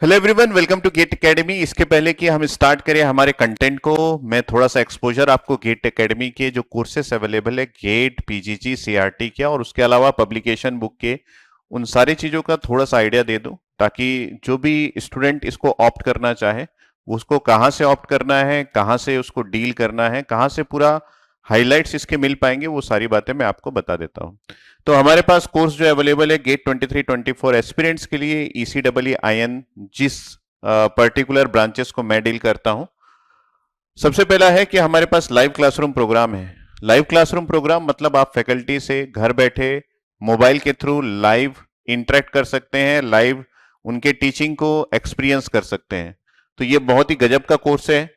Hello everyone, welcome to GATE Academy. इसके पहले कि हम स्टार्ट करें हमारे कंटेंट को, मैं थोड़ा सा एक्सपोजर आपको गेट एकेडमी के जो कोर्सेस अवेलेबल है गेट, पीजीजी, सीआरटी के और उसके अलावा पब्लिकेशन बुक के, उन सारी चीज़ों का थोड़ा सा आइडिया दे दूं ताकि जो भी स्टूडेंट इसको ऑप्ट करना चाहे उसको कहाँ से ऑप्ट करना है, कहाँ से उसको डील करना है, कहाँ से पूरा हाइलाइट्स इसके मिल पाएंगे, वो सारी बातें मैं आपको बता देता हूँ। तो हमारे पास कोर्स जो अवेलेबल है गेट 23-24 एस्पिरेंट्स के लिए ECEE जिस पर्टिकुलर ब्रांचेस को मैं डील करता हूं, सबसे पहला है कि हमारे पास लाइव क्लासरूम प्रोग्राम है। लाइव क्लासरूम प्रोग्राम मतलब आप फैकल्टी से घर बैठे मोबाइल के थ्रू लाइव इंटरेक्ट कर सकते हैं, लाइव उनके टीचिंग को एक्सपीरियंस कर सकते हैं। तो ये बहुत ही गजब का कोर्स है।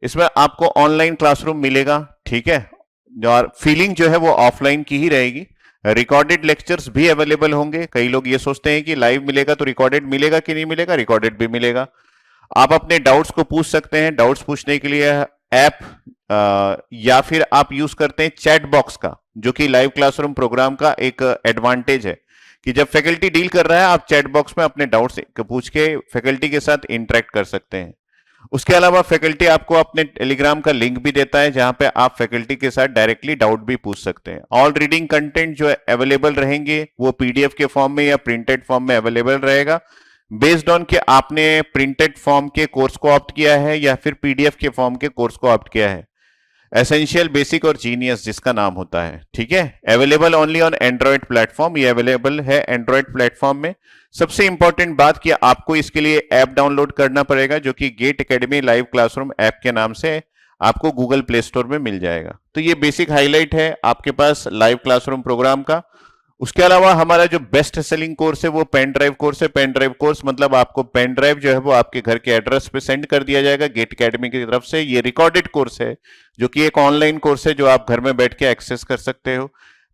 इसमें आपको ऑनलाइन क्लासरूम मिलेगा, ठीक है, और फीलिंग जो है वो ऑफलाइन की ही रहेगी। रिकॉर्डेड लेक्चर्स भी अवेलेबल होंगे। कई लोग ये सोचते हैं कि लाइव मिलेगा तो रिकॉर्डेड मिलेगा कि नहीं मिलेगा, रिकॉर्डेड भी मिलेगा। आप अपने डाउट्स को पूछ सकते हैं। डाउट्स पूछने के लिए ऐप या फिर आप यूज करते हैं चैट बॉक्स का, जो कि लाइव क्लासरूम प्रोग्राम का एक एडवांटेज है कि जब फैकल्टी डील कर रहा है आप चैट बॉक्स में अपने डाउट्स पूछ के फैकल्टी के साथ इंटरेक्ट कर सकते हैं। उसके अलावा फैकल्टी आपको अपने टेलीग्राम का लिंक भी देता है जहां पे आप फैकल्टी के साथ डायरेक्टली डाउट भी पूछ सकते हैं। ऑल रीडिंग कंटेंट जो अवेलेबल रहेंगे वो पीडीएफ के फॉर्म में या प्रिंटेड फॉर्म में अवेलेबल रहेगा, बेस्ड ऑन कि आपने प्रिंटेड फॉर्म के कोर्स को ऑप्ट किया है या फिर पीडीएफ के फॉर्म के कोर्स को ऑप्ट किया है। एसेंशियल, बेसिक और जीनियस जिसका नाम होता है, ठीक है। Available only on Android platform, ये अवेलेबल है एंड्रॉइड प्लेटफॉर्म में। सबसे इंपॉर्टेंट बात कि आपको इसके लिए ऐप डाउनलोड करना पड़ेगा, जो कि GATE Academy live classroom app के नाम से आपको गूगल प्ले स्टोर में मिल जाएगा। तो ये बेसिक हाईलाइट है आपके पास लाइव क्लासरूम प्रोग्राम का। उसके अलावा हमारा जो बेस्ट सेलिंग कोर्स है वो पेन ड्राइव कोर्स है। पेन ड्राइव कोर्स मतलब आपको पेन ड्राइव जो है वो आपके घर के एड्रेस पे सेंड कर दिया जाएगा गेट एकेडमी की तरफ से। ये रिकॉर्डेड कोर्स है, जो कि एक ऑनलाइन कोर्स है जो आप घर में बैठ के एक्सेस कर सकते हो।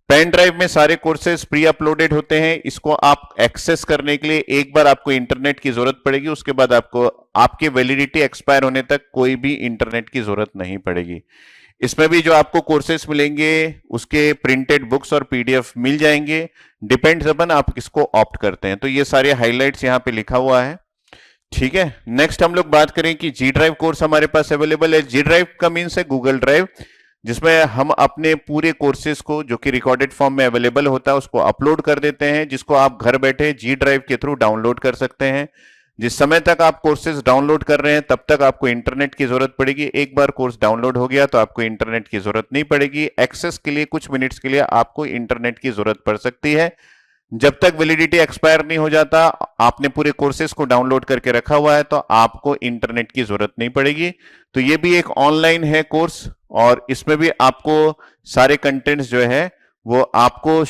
पेन ड्राइव में सारे कोर्सेज प्री अपलोडेड होते हैं। इसको आप एक्सेस करने के लिए एक बार आपको इंटरनेट की जरूरत पड़ेगी, उसके बाद आपको आपकी वैलिडिटी एक्सपायर होने तक कोई भी इंटरनेट की जरूरत नहीं पड़ेगी। इसमें भी जो आपको कोर्सेस मिलेंगे उसके प्रिंटेड बुक्स और पीडीएफ मिल जाएंगे, डिपेंड्स अपन आप किसको ऑप्ट करते हैं। तो ये सारे हाइलाइट्स यहाँ पे लिखा हुआ है, ठीक है। नेक्स्ट हम लोग बात करें कि जी ड्राइव कोर्स हमारे पास अवेलेबल है। जी ड्राइव का मीन्स है गूगल ड्राइव, जिसमें हम अपने पूरे कोर्सेज को जो कि रिकॉर्डेड फॉर्म में अवेलेबल होता है उसको अपलोड कर देते हैं, जिसको आप घर बैठे जी ड्राइव के थ्रू डाउनलोड कर सकते हैं। जिस समय तक आप कोर्सेज डाउनलोड कर रहे हैं तब तक आपको इंटरनेट की जरूरत पड़ेगी। एक बार कोर्स डाउनलोड हो गया तो आपको इंटरनेट की जरूरत नहीं पड़ेगी। एक्सेस के लिए कुछ मिनट्स के लिए आपको इंटरनेट की जरूरत पड़ सकती है। जब तक वैलिडिटी एक्सपायर नहीं हो जाता, आपने पूरे कोर्सेज को डाउनलोड करके रखा हुआ है तो आपको इंटरनेट की जरूरत नहीं पड़ेगी। तो ये भी एक ऑनलाइन है कोर्स, और इसमें भी आपको सारे कंटेंट्स जो है वो आपको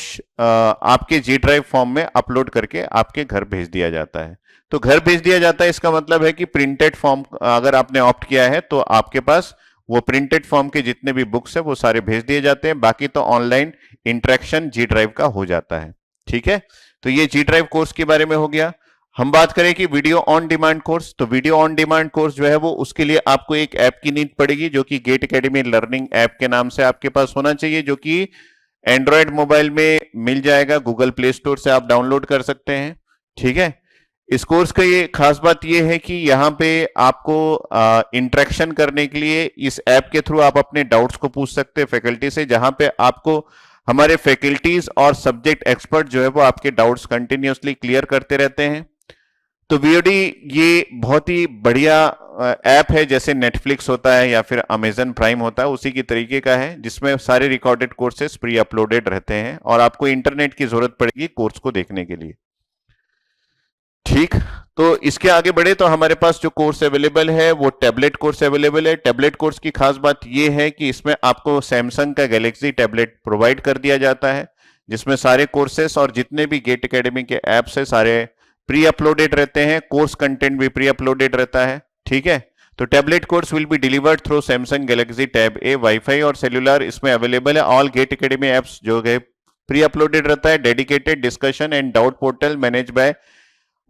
आपके जी ड्राइव फॉर्म में अपलोड करके आपके घर भेज दिया जाता है। तो घर भेज दिया जाता है इसका मतलब है कि प्रिंटेड फॉर्म अगर आपने ऑप्ट किया है तो आपके पास वो प्रिंटेड फॉर्म के जितने भी बुक्स है वो सारे भेज दिए जाते हैं। बाकी तो ऑनलाइन इंटरेक्शन जी ड्राइव का हो जाता है, ठीक है। तो ये जी ड्राइव कोर्स के बारे में हो गया। हम बात करें कि वीडियो ऑन डिमांड कोर्स, तो वीडियो ऑन डिमांड कोर्स जो है वो उसके लिए आपको एक ऐप की नीड पड़ेगी, जो कि गेट एकेडमी लर्निंग ऐप के नाम से आपके पास होना चाहिए, जो कि एंड्रॉयड मोबाइल में मिल जाएगा। गूगल प्ले स्टोर से आप डाउनलोड कर सकते हैं, ठीक है। इस कोर्स का ये खास बात ये है कि यहाँ पे आपको इंटरेक्शन करने के लिए इस ऐप के थ्रू आप अपने डाउट्स को पूछ सकते हैं फैकल्टी से, जहां पे आपको हमारे फैकल्टीज और सब्जेक्ट एक्सपर्ट जो है वो आपके डाउट्स कंटिन्यूअसली क्लियर करते रहते हैं। तो वीओडी ये बहुत ही बढ़िया ऐप है, जैसे नेटफ्लिक्स होता है या फिर अमेजन प्राइम होता है उसी की तरीके का है, जिसमें सारे रिकॉर्डेड कोर्सेज प्री अपलोडेड रहते हैं और आपको इंटरनेट की जरूरत पड़ेगी कोर्स को देखने के लिए, ठीक। तो इसके आगे बढ़े तो हमारे पास जो कोर्स अवेलेबल है वो टैबलेट कोर्स अवेलेबल है। टैबलेट कोर्स की खास बात ये है कि इसमें आपको सैमसंग का गैलेक्सी टैबलेट प्रोवाइड कर दिया जाता है, जिसमें सारे कोर्सेस और जितने भी गेट एकेडमी के ऐप्स है सारे प्री अपलोडेड रहते हैं। कोर्स कंटेंट भी प्री अपलोडेड रहता है, ठीक है। तो tablet course will be delivered through Samsung Galaxy tab A. Wifi और सेल्यूलर इसमें अवेलेबल है। ऑल गेट एकेडमी ऐप्स जो है प्री अपलोडेड रहता है। Dedicated discussion and doubt portal manage by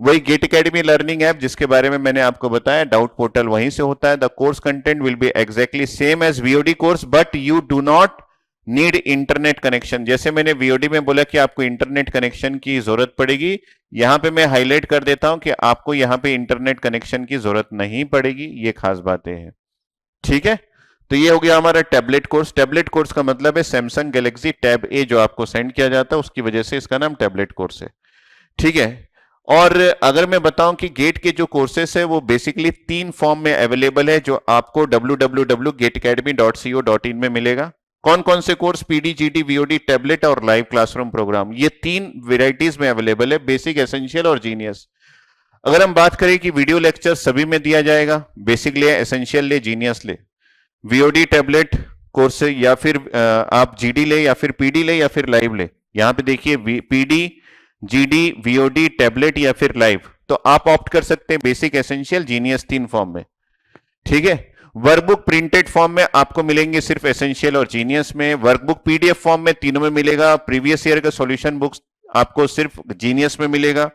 वही गेट एकेडमी लर्निंग ऐप, जिसके बारे में मैंने आपको बताया। डाउट पोर्टल वहीं से होता है। The course content will be exactly same as VOD course, but you do not need internet connection, जैसे मैंने वीओडी में बोला कि आपको इंटरनेट कनेक्शन की जरूरत पड़ेगी, यहां पे मैं हाईलाइट कर देता हूं कि आपको यहां पे इंटरनेट कनेक्शन की जरूरत नहीं पड़ेगी, ये खास बातें हैं। ठीक है, तो ये हो गया हमारा टैबलेट कोर्स। टैबलेट कोर्स का मतलब है सैमसंग गैलेक्सी टैब ए जो आपको सेंड किया जाता है, उसकी वजह से इसका नाम टैबलेट कोर्स है। ठीक है, और अगर मैं बताऊं कि गेट के जो कोर्सेस है वो बेसिकली 3 फॉर्म में अवेलेबल है, जो आपको www.gateacademy.co.in में मिलेगा। कौन कौन से course? PD, GD, VOD, tablet और लाइव क्लासरूम प्रोग्राम, ये 3 वेराइटीज में अवेलेबल है, बेसिक, एसेंशियल और जीनियस। अगर हम बात करें कि वीडियो लेक्चर सभी में दिया जाएगा, बेसिक ले, एसेंशियल ले, जीनियस ले, वीओडी, टैबलेट कोर्स से, या फिर आप जीडी ले या फिर पीडी ले या फिर लाइव ले। यहां पे देखिए पीडी, जीडी, वीओडी, टैबलेट या फिर लाइव, तो आप ऑप्ट कर सकते हैं बेसिक, एसेंशियल, जीनियस 3 फॉर्म में। ठीक है, वर्कबुक प्रिंटेड फॉर्म में आपको मिलेंगे सिर्फ एसेंशियल और जीनियस में, वर्कबुक पीडीएफ फॉर्म में तीनों में मिलेगा, प्रीवियस ईयर का सॉल्यूशन बुक्स आपको सिर्फ जीनियस में मिलेगा।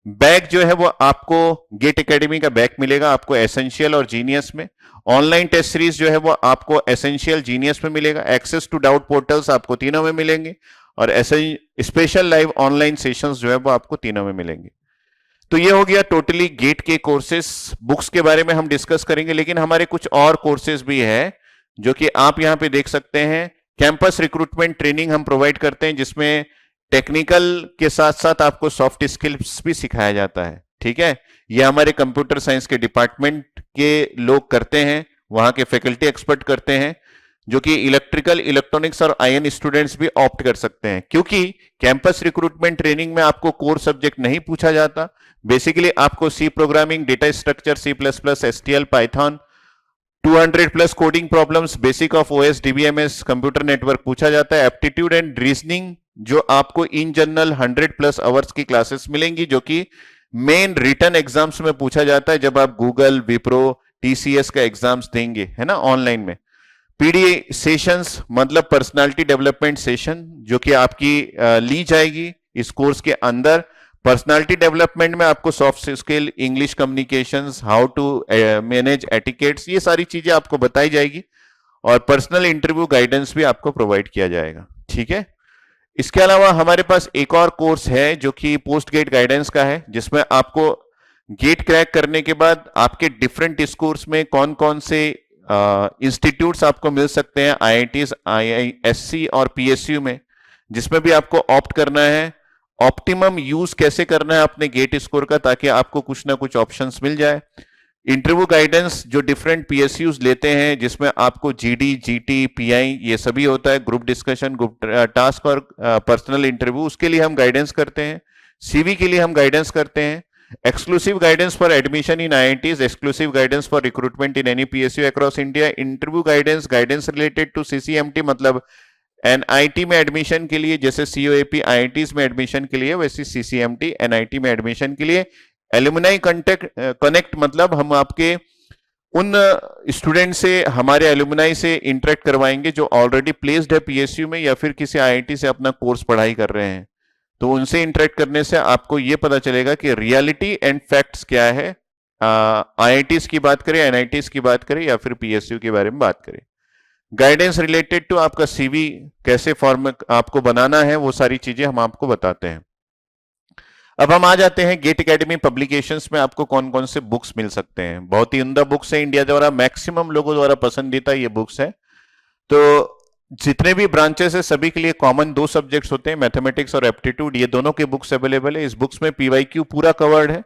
बैग जो है वो आपको गेट एकेडमी का बैग मिलेगा आपको एसेंशियल और जीनियस में। ऑनलाइन टेस्ट सीरीज जो है वो आपको एसेंशियल, जीनियस में मिलेगा। एक्सेस टू डाउट पोर्टल्स आपको तीनों में मिलेंगे, और ऐसे स्पेशल लाइव ऑनलाइन सेशंस जो है वो आपको तीनों में मिलेंगे। तो ये हो गया टोटली गेट के कोर्सेस। बुक्स के बारे में हम डिस्कस करेंगे, लेकिन हमारे कुछ और कोर्सेज भी है जो कि आप यहां पे देख सकते हैं। कैंपस रिक्रूटमेंट ट्रेनिंग हम प्रोवाइड करते हैं, जिसमें टेक्निकल के साथ साथ आपको सॉफ्ट स्किल्स भी सिखाया जाता है। ठीक है, ये हमारे कंप्यूटर साइंस के डिपार्टमेंट के लोग करते हैं, वहां के फैकल्टी एक्सपर्ट करते हैं, जो कि इलेक्ट्रिकल, इलेक्ट्रॉनिक्स और आईएन स्टूडेंट्स भी ऑप्ट कर सकते हैं। क्योंकि कैंपस रिक्रूटमेंट ट्रेनिंग में आपको कोर सब्जेक्ट नहीं पूछा जाता, बेसिकली आपको C programming, data structure, C plus plus, STL, Python, 200 plus coding problems, basic of OS, DBMS, computer network पूछा जाता है। एप्टीट्यूड एंड रीजनिंग जो आपको इन जनरल 100 प्लस आवर्स की क्लासेस मिलेंगी, जो कि मेन रिटर्न एग्जाम्स में पूछा जाता है जब आप गूगल, विप्रो, टीसीएस का एग्जाम्स देंगे, है ना, ऑनलाइन में। पीडी सेशंस मतलब पर्सनालिटी डेवलपमेंट सेशन, जो कि आपकी ली जाएगी इस कोर्स के अंदर। पर्सनालिटी डेवलपमेंट में आपको soft skill, English communications, how to manage etiquettes, ये सारी चीजें आपको बताई जाएगी, और पर्सनल इंटरव्यू गाइडेंस भी आपको प्रोवाइड किया जाएगा। ठीक है, इसके अलावा हमारे पास एक और कोर्स है जो कि पोस्ट गेट गाइडेंस का है, जिसमें आपको गेट क्रैक करने के बाद आपके डिफरेंट स्कोर्स में कौन कौन से इंस्टीट्यूट्स आपको मिल सकते हैं, आईआईटीज, आईआईएससी और पीएसयू में, जिसमें भी आपको ऑप्ट करना है। ऑप्टिमम यूज कैसे करना है अपने गेट स्कोर का, ताकि आपको कुछ ना कुछ ऑप्शंस मिल जाए। इंटरव्यू गाइडेंस जो डिफरेंट पीएसयूज लेते हैं, जिसमें आपको जीडी, जीटी, पीआई ये सभी होता है, ग्रुप डिस्कशन, ग्रुप टास्क और पर्सनल इंटरव्यू, उसके लिए हम गाइडेंस करते हैं। सीवी के लिए हम गाइडेंस करते हैं। Exclusive guidance for admission in IITs, exclusive guidance for recruitment in any PSU across India. Interview guidance, guidance related to CCMT, मतलब एनआईटी में एडमिशन के लिए, जैसे सीओएपी आईआईटीज में एडमिशन के लिए, वैसे सीसीएमटी एनआईटी में एडमिशन के लिए। एलुमनाई कनेक्ट मतलब हम आपके उन स्टूडेंट से, हमारे एलुमनाई से इंटरेक्ट करवाएंगे जो ऑलरेडी प्लेस्ड है पीएसयू में या फिर किसी आईआईटी से अपना कोर्स पढ़ाई कर रहे हैं। तो उनसे इंटरेक्ट करने से आपको यह पता चलेगा कि रियलिटी एंड फैक्ट्स क्या है, आईआईटीज की बात करें, एनआईटीज की बात करें या फिर पीएसयू के बारे में बात करें। गाइडेंस रिलेटेड टू आपका सीवी कैसे फॉर्म आपको बनाना है, वो सारी चीजें हम आपको बताते हैं। अब हम आ जाते हैं गेट एकेडमी पब्लिकेशंस में आपको कौन कौन से बुक्स मिल सकते हैं। बहुत ही उम्दा बुक्स है, इंडिया द्वारा मैक्सिमम लोगों द्वारा पसंदीदा ये बुक्स है। तो जितने भी ब्रांचेस है सभी के लिए कॉमन 2 सब्जेक्ट्स होते हैं, मैथमेटिक्स और एप्टीट्यूड, ये दोनों के बुक्स अवेलेबल है। इस बुक्स में पीवाईक्यू पूरा कवर्ड है,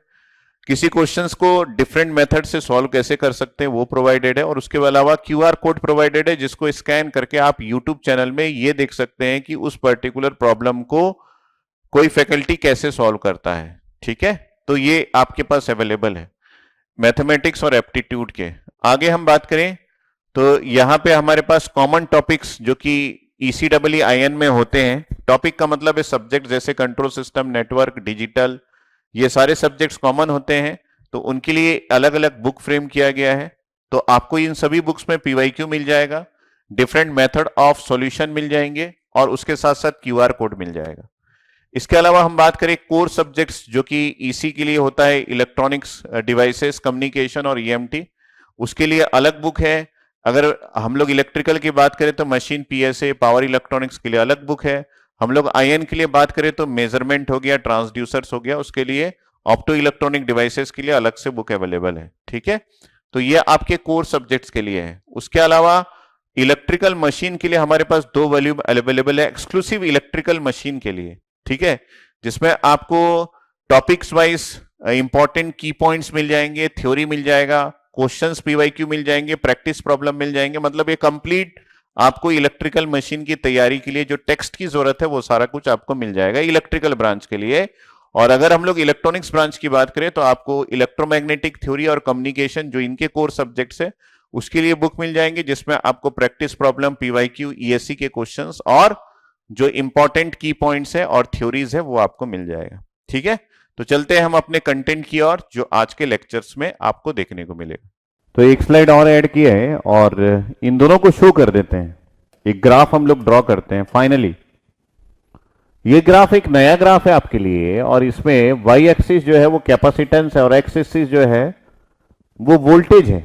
किसी क्वेश्चंस को डिफरेंट मेथड से सॉल्व कैसे कर सकते हैं वो प्रोवाइडेड है, और उसके अलावा क्यूआर कोड प्रोवाइडेड है, जिसको स्कैन करके आप यूट्यूब चैनल में ये देख सकते हैं कि उस पर्टिकुलर प्रॉब्लम को कोई फैकल्टी कैसे सॉल्व करता है। ठीक है, तो ये आपके पास अवेलेबल है मैथमेटिक्स और एप्टीट्यूड के। आगे हम बात करें तो यहां पे हमारे पास कॉमन टॉपिक्स जो कि ECEE में होते हैं, टॉपिक का मतलब है सब्जेक्ट, जैसे कंट्रोल सिस्टम, नेटवर्क, डिजिटल, ये सारे सब्जेक्ट्स कॉमन होते हैं। तो उनके लिए अलग अलग बुक फ्रेम किया गया है। तो आपको इन सभी बुक्स में पीवाईक्यू मिल जाएगा, डिफरेंट मेथड ऑफ सॉल्यूशन मिल जाएंगे, और उसके साथ साथ क्यूआर कोड मिल जाएगा। इसके अलावा हम बात करें कोर सब्जेक्ट्स जो कि ईसी के लिए होता है, इलेक्ट्रॉनिक्स डिवाइसेस, कम्युनिकेशन और ईएमटी, उसके लिए अलग बुक है। अगर हम लोग इलेक्ट्रिकल की बात करें तो मशीन पीएसए पावर इलेक्ट्रॉनिक्स के लिए अलग बुक है। हम लोग आईएन के लिए बात करें तो मेजरमेंट हो गया, ट्रांसड्यूसर्स हो गया, उसके लिए ऑप्टो इलेक्ट्रॉनिक डिवाइसेस के लिए अलग से बुक अवेलेबल है। ठीक है, तो ये आपके कोर सब्जेक्ट्स के लिए है। उसके अलावा इलेक्ट्रिकल मशीन के लिए हमारे पास 2 वॉल्यूम अवेलेबल है एक्सक्लूसिव इलेक्ट्रिकल मशीन के लिए। ठीक है, जिसमें आपको टॉपिक्स वाइज इंपॉर्टेंट की पॉइंट्स मिल जाएंगे, थ्योरी मिल जाएगा, क्वेश्चंस पीवाईक्यू मिल जाएंगे, प्रैक्टिस प्रॉब्लम मिल जाएंगे। मतलब ये कंप्लीट आपको इलेक्ट्रिकल मशीन की तैयारी के लिए जो टेक्स्ट की जरूरत है वो सारा कुछ आपको मिल जाएगा इलेक्ट्रिकल ब्रांच के लिए। और अगर हम लोग इलेक्ट्रॉनिक्स ब्रांच की बात करें तो आपको इलेक्ट्रोमैग्नेटिक थ्योरी और कम्युनिकेशन जो इनके कोर सब्जेक्ट्स है उसके लिए बुक मिल जाएंगे, जिसमें आपको प्रैक्टिस प्रॉब्लम, पीवाईक्यू, ईएससी के क्वेश्चंस और जो इंपॉर्टेंट की पॉइंट्स है और थ्योरीज है वो आपको मिल जाएगा। ठीक है, तो चलते हैं हम अपने कंटेंट की ओर जो आज के लेक्चर्स में आपको देखने को मिलेगा। तो एक स्लाइड और ऐड किया है और इन दोनों को शो कर देते हैं। एक ग्राफ हम लोग ड्रॉ करते हैं। फाइनली ये ग्राफ एक नया ग्राफ है आपके लिए और इसमें वाई एक्सिस जो है वो कैपेसिटेंस है और एक्स एक्सिस जो है वो वोल्टेज है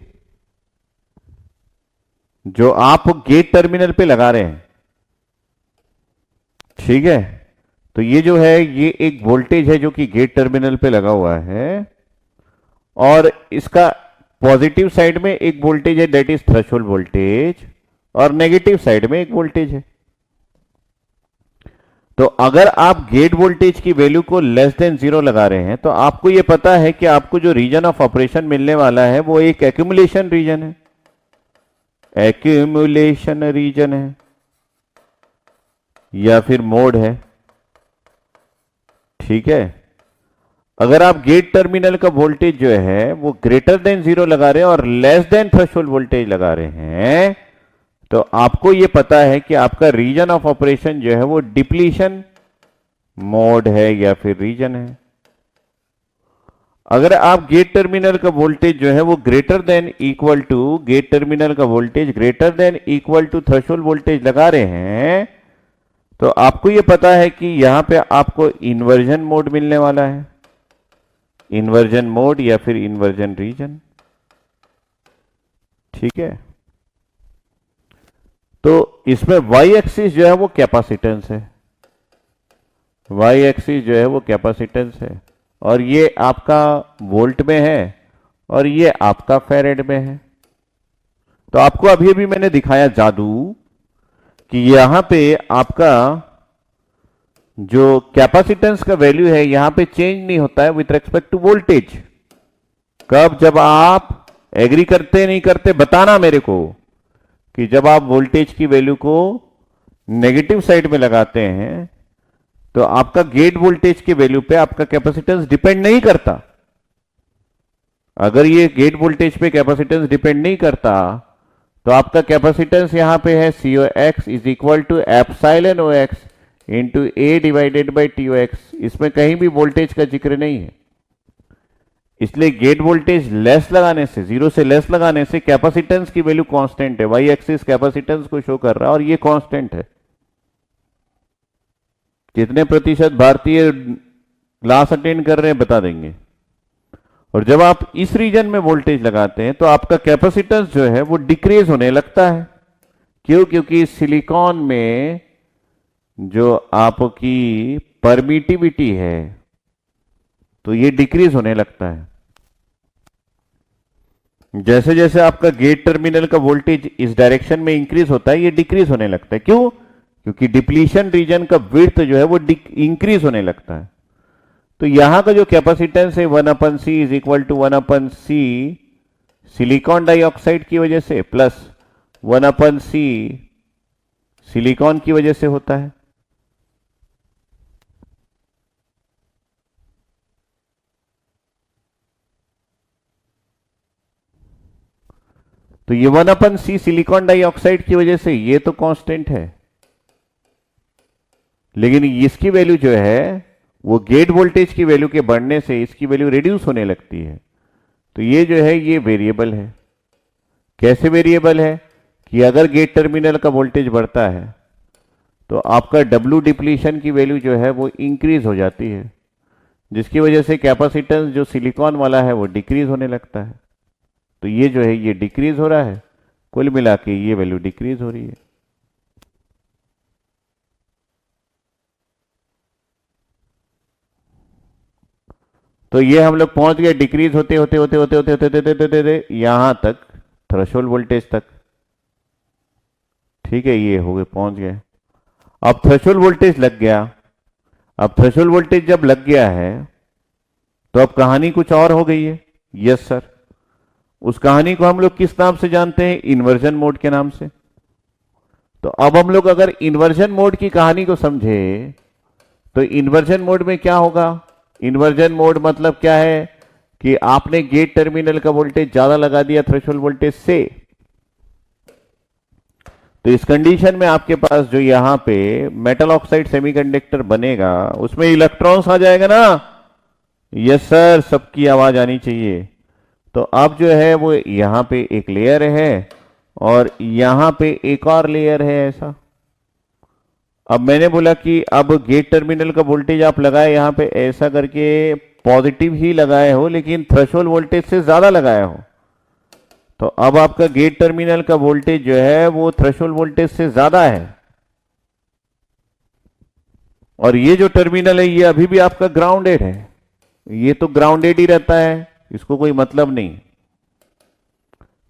जो आप गेट टर्मिनल पे लगा रहे हैं। ठीक है, तो ये जो है ये एक वोल्टेज है जो कि गेट टर्मिनल पे लगा हुआ है और इसका पॉजिटिव साइड में एक वोल्टेज है दैट इज थ्रेशोल्ड वोल्टेज और नेगेटिव साइड में एक वोल्टेज है। तो अगर आप गेट वोल्टेज की वैल्यू को लेस देन 0 लगा रहे हैं तो आपको यह पता है कि आपको जो रीजन ऑफ ऑपरेशन मिलने वाला है वो एक एक्यूमुलेशन रीजन है, एक्यूमुलेशन रीजन है या फिर मोड है। ठीक है, अगर आप गेट टर्मिनल का वोल्टेज जो है वो ग्रेटर देन 0 लगा रहे हैं और लेस देन थ्रेशोल्ड वोल्टेज लगा रहे हैं तो आपको यह पता है कि आपका रीजन ऑफ ऑपरेशन जो है वो डिप्लीशन मोड है या फिर रीजन है। अगर आप गेट टर्मिनल का वोल्टेज जो है वो greater than equal to gate terminal का voltage greater than equal to threshold voltage लगा रहे हैं तो आपको यह पता है कि यहां पे आपको इन्वर्जन मोड मिलने वाला है, इन्वर्जन मोड या फिर इन्वर्जन रीजन। ठीक है, तो इसमें वाई एक्सिस जो है वो कैपेसिटेंस है, वाई एक्सिस जो है वो कैपेसिटेंस है और ये आपका वोल्ट में है और ये आपका फेरेड में है। तो आपको अभी अभी मैंने दिखाया जादू कि यहां पे आपका जो कैपेसिटेंस का वैल्यू है यहां पे चेंज नहीं होता है विथ रेस्पेक्ट टू वोल्टेज। कब? जब आप एग्री करते नहीं करते बताना मेरे को कि जब आप वोल्टेज की वैल्यू को नेगेटिव साइड में लगाते हैं तो आपका गेट वोल्टेज की वैल्यू पे आपका कैपेसिटेंस डिपेंड नहीं करता। अगर ये गेट वोल्टेज पे कैपेसिटेंस डिपेंड नहीं करता तो आपका कैपेसिटेंस यहां पे है COX is equal to epsilon OX into A divided by TOX। इसमें कहीं भी वोल्टेज का जिक्र नहीं है, इसलिए गेट वोल्टेज लेस लगाने से, 0 से लेस लगाने से कैपेसिटेंस की वैल्यू कांस्टेंट है। वाई एक्सिस कैपेसिटेंस को शो कर रहा है और ये कांस्टेंट है। कितने प्रतिशत भारतीय क्लास अटेंड कर रहे हैं बता देंगे। और जब आप इस रीजन में वोल्टेज लगाते हैं तो आपका कैपेसिटेंस जो है वो डिक्रीज होने लगता है। क्यों? क्योंकि सिलिकॉन में जो आपकी परमिटिविटी है तो ये डिक्रीज होने लगता है। जैसे जैसे आपका गेट टर्मिनल का वोल्टेज इस डायरेक्शन में इंक्रीज होता है ये डिक्रीज होने लगता है। क्यों? क्योंकि डिप्लीशन रीजन का विड्थ जो है वो इंक्रीज होने लगता है। तो यहां का जो कैपेसिटेंस है 1/C is equal to 1/C silicon dioxide की वजह से प्लस 1/C सिलिकॉन की वजह से होता है। तो ये 1/C सिलिकॉन डाइऑक्साइड की वजह से ये तो कांस्टेंट है, लेकिन इसकी वैल्यू जो है वो गेट वोल्टेज की वैल्यू के बढ़ने से इसकी वैल्यू रिड्यूस होने लगती है। तो ये जो है ये वेरिएबल है। कैसे वेरिएबल है? कि अगर गेट टर्मिनल का वोल्टेज बढ़ता है तो आपका W डिप्लीशन की वैल्यू जो है वो इंक्रीज हो जाती है, जिसकी वजह से कैपेसिटेंस जो सिलिकॉन वाला है वो डिक्रीज होने लगता है। तो ये जो है ये डिक्रीज हो रहा है कुल मिला के ये वैल्यू डिक्रीज हो रही है। तो ये हम लोग पहुंच गए डिक्रीज होते होते होते होते होते होते होते होते होते यहां तक, थ्रेशोल्ड वोल्टेज तक। ठीक है, ये हो गए, पहुंच गए। अब थ्रेशोल्ड वोल्टेज लग गया। अब थ्रेशोल्ड वोल्टेज जब लग गया है तो अब कहानी कुछ और हो गई है। Yes sir. उस कहानी को हम लोग किस नाम से जानते हैं? इन्वर्जन मोड के नाम से। तो अब हम लोग अगर इन्वर्जन मोड की कहानी को समझे तो इन्वर्जन मोड में क्या होगा? इन्वर्जन मोड मतलब क्या है कि आपने गेट टर्मिनल का वोल्टेज ज्यादा लगा दिया थ्रेशोल्ड वोल्टेज से, तो इस कंडीशन में आपके पास जो यहां पे मेटल ऑक्साइड सेमीकंडक्टर बनेगा उसमें इलेक्ट्रॉन्स आ जाएगा ना। यस सर, सबकी आवाज आनी चाहिए। तो अब जो है वो यहां पे एक लेयर है और यहां पे एक और लेयर है ऐसा। अब मैंने बोला कि अब गेट टर्मिनल का वोल्टेज आप लगाए यहां पे ऐसा करके पॉजिटिव ही लगाए हो, लेकिन थ्रेशोल्ड वोल्टेज से ज्यादा लगाए हो, तो अब आपका गेट टर्मिनल का वोल्टेज जो है वो थ्रेशोल्ड वोल्टेज से ज्यादा है। और ये जो टर्मिनल है ये अभी भी आपका ग्राउंडेड है, ये तो ग्राउंडेड ही रहता है, इसको कोई मतलब नहीं।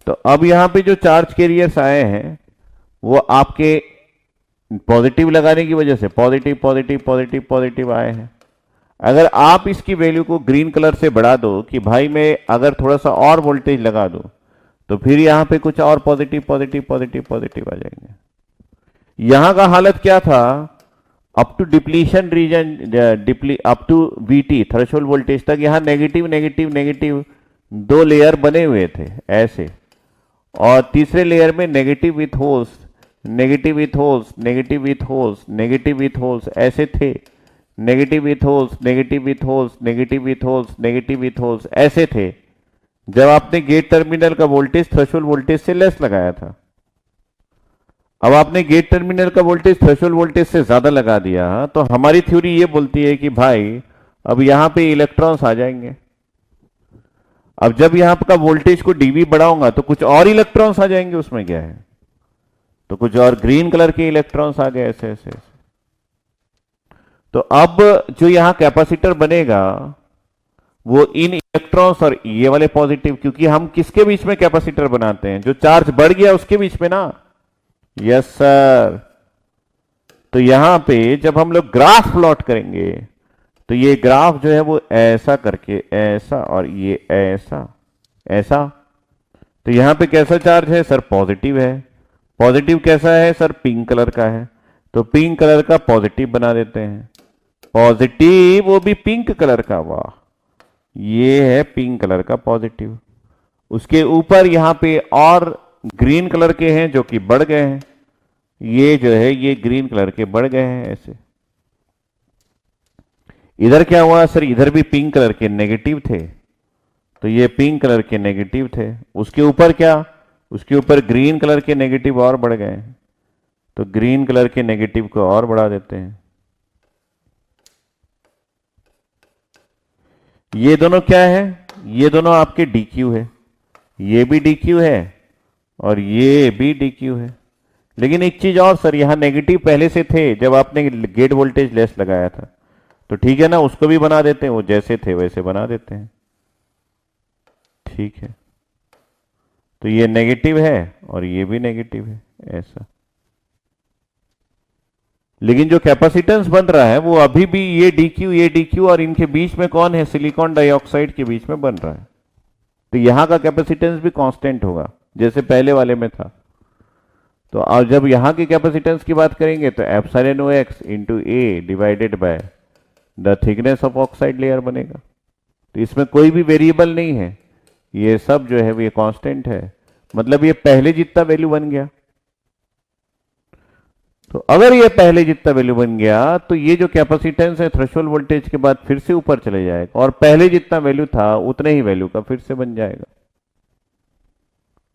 तो अब यहां पे जो चार्ज कैरियर्स आए हैं वो आपके पॉजिटिव लगाने की वजह से पॉजिटिव पॉजिटिव पॉजिटिव पॉजिटिव आए हैं। अगर आप इसकी वैल्यू को ग्रीन कलर से बढ़ा दो कि भाई मैं अगर थोड़ा सा और वोल्टेज लगा दूं तो फिर यहां पे कुछ और पॉजिटिव पॉजिटिव पॉजिटिव पॉजिटिव आ जाएंगे। यहां का हालत क्या था? Up to depletion region, up to VT threshold voltage तक यहां नेगेटिव नेगेटिव नेगेटिव दो लेयर बने हुए थे ऐसे, और तीसरे लेयर में negative with holes, negative with holes, negative with holes, negative with holes ऐसे थे। Negative with holes, negative with holes, negative with holes, negative with holes ऐसे थे जब आपने गेट टर्मिनल का वोल्टेज थ्रेशोल्ड वोल्टेज से लेस लगाया था। अब आपने गेट टर्मिनल का वोल्टेज थ्रेशोल्ड वोल्टेज से ज्यादा लगा दिया, तो हमारी थ्योरी ये बोलती है कि भाई अब यहां पे इलेक्ट्रॉन्स आ जाएंगे। अब जब यहां का वोल्टेज को डीवी बढ़ाऊंगा तो कुछ और इलेक्ट्रॉन्स आ जाएंगे, उसमें क्या है, तो कुछ और ग्रीन कलर के इलेक्ट्रॉन्स आ गए ऐसे ऐसे ऐसे। तो अब जो यहां कैपेसिटर बनेगा वो इन इलेक्ट्रॉन्स और ये वाले पॉजिटिव, क्योंकि हम किसके बीच में कैपेसिटर बनाते हैं? जो चार्ज बढ़ गया उसके बीच में ना। Yes sir. तो यहां पे जब हम लोग ग्राफ प्लॉट करेंगे तो ये ग्राफ जो है वो ऐसा करके ऐसा और ये ऐसा ऐसा, तो यहां पे कैसा चार्ज है सर? पॉजिटिव है। पॉजिटिव कैसा है सर? पिंक कलर का है। तो पिंक कलर का पॉजिटिव बना देते हैं। पॉजिटिव, वो भी पिंक कलर का, वाह, ये है पिंक कलर का पॉजिटिव। उसके ऊपर यहां पे और ग्रीन कलर के हैं जो कि बढ़ गए हैं, ये जो है ये ग्रीन कलर के बढ़ गए हैं ऐसे। इधर क्या हुआ सर? इधर भी पिंक कलर के नेगेटिव थे, तो ये पिंक कलर के नेगेटिव थे। उसके ऊपर क्या? उसके ऊपर ग्रीन कलर के नेगेटिव और बढ़ गए, तो ग्रीन कलर के नेगेटिव को और बढ़ा देते हैं। ये दोनों क्या है? ये दोनों आपके डीक्यू है, ये भी डीक्यू है और ये भी डीक्यू है। लेकिन एक चीज और सर, यहां नेगेटिव पहले से थे जब आपने गेट वोल्टेज लेस लगाया था, तो ठीक है ना, उसको भी बना देते हैं, वो जैसे थे वैसे बना देते हैं। ठीक है, तो ये नेगेटिव है और ये भी नेगेटिव है ऐसा। लेकिन जो कैपेसिटेंस बन रहा है वो अभी भी ये डीक्यू और इनके बीच में कौन है? सिलिकॉन डाइऑक्साइड के बीच में बन रहा है। तो यहां का कैपेसिटेंस भी कांस्टेंट होगा जैसे पहले वाले में था। तो और जब यहां की कैपेसिटेंस की बात करेंगे तो epsilon O X into A divided by the thickness of oxide layer बनेगा। तो इसमें कोई भी वेरिएबल नहीं है, ये सब जो है ये कांस्टेंट है, मतलब ये पहले जितना वैल्यू बन गया। तो अगर ये पहले जितना वैल्यू बन गया तो ये जो कैपेसिटेंस है थ्रेशोल्ड वोल्टेज के बाद फिर से ऊपर चले जाएगा और पहले जितना वैल्यू था उतने ही वैल्यू का फिर से बन जाएगा।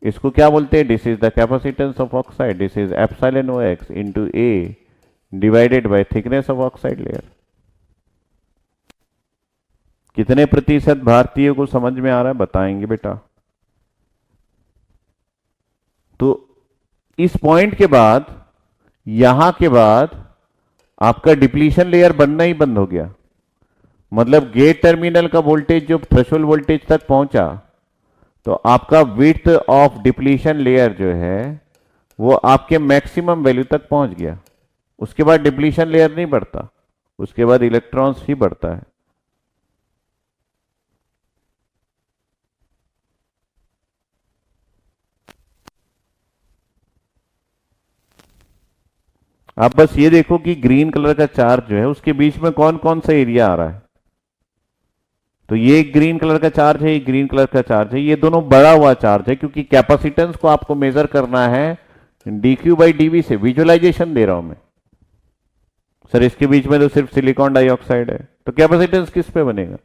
इसको क्या बोलते हैं? This is the capacitance of oxide, this is epsilon O X into A divided by thickness of oxide layer. कितने प्रतिशत भारतीयों को समझ में आ रहा है बताएंगे बेटा? तो इस पॉइंट के बाद, यहां के बाद आपका डिप्लीशन लेयर बनना ही बंद हो गया। मतलब गेट टर्मिनल का वोल्टेज जो थ्रेशोल्ड वोल्टेज तक पहुंचा, तो आपका विड्थ ऑफ डिप्लीशन लेयर जो है वो आपके मैक्सिमम वैल्यू तक पहुंच गया। उसके बाद डिप्लीशन लेयर नहीं बढ़ता, उसके बाद इलेक्ट्रॉन्स ही बढ़ता है। आप बस ये देखो कि ग्रीन कलर का चार्ज जो है उसके बीच में कौन कौन सा एरिया आ रहा है। तो ये ग्रीन कलर का चार्ज है, ये ग्रीन कलर का चार्ज है, ये दोनों बढ़ा हुआ चार्ज है, क्योंकि कैपेसिटेंस को आपको मेजर करना है dq बाई dv से। विजुअलाइजेशन दे रहा हूं मैं सर, इसके बीच में तो सिर्फ सिलिकॉन डाइऑक्साइड है, तो कैपेसिटेंस किस पे बनेगा?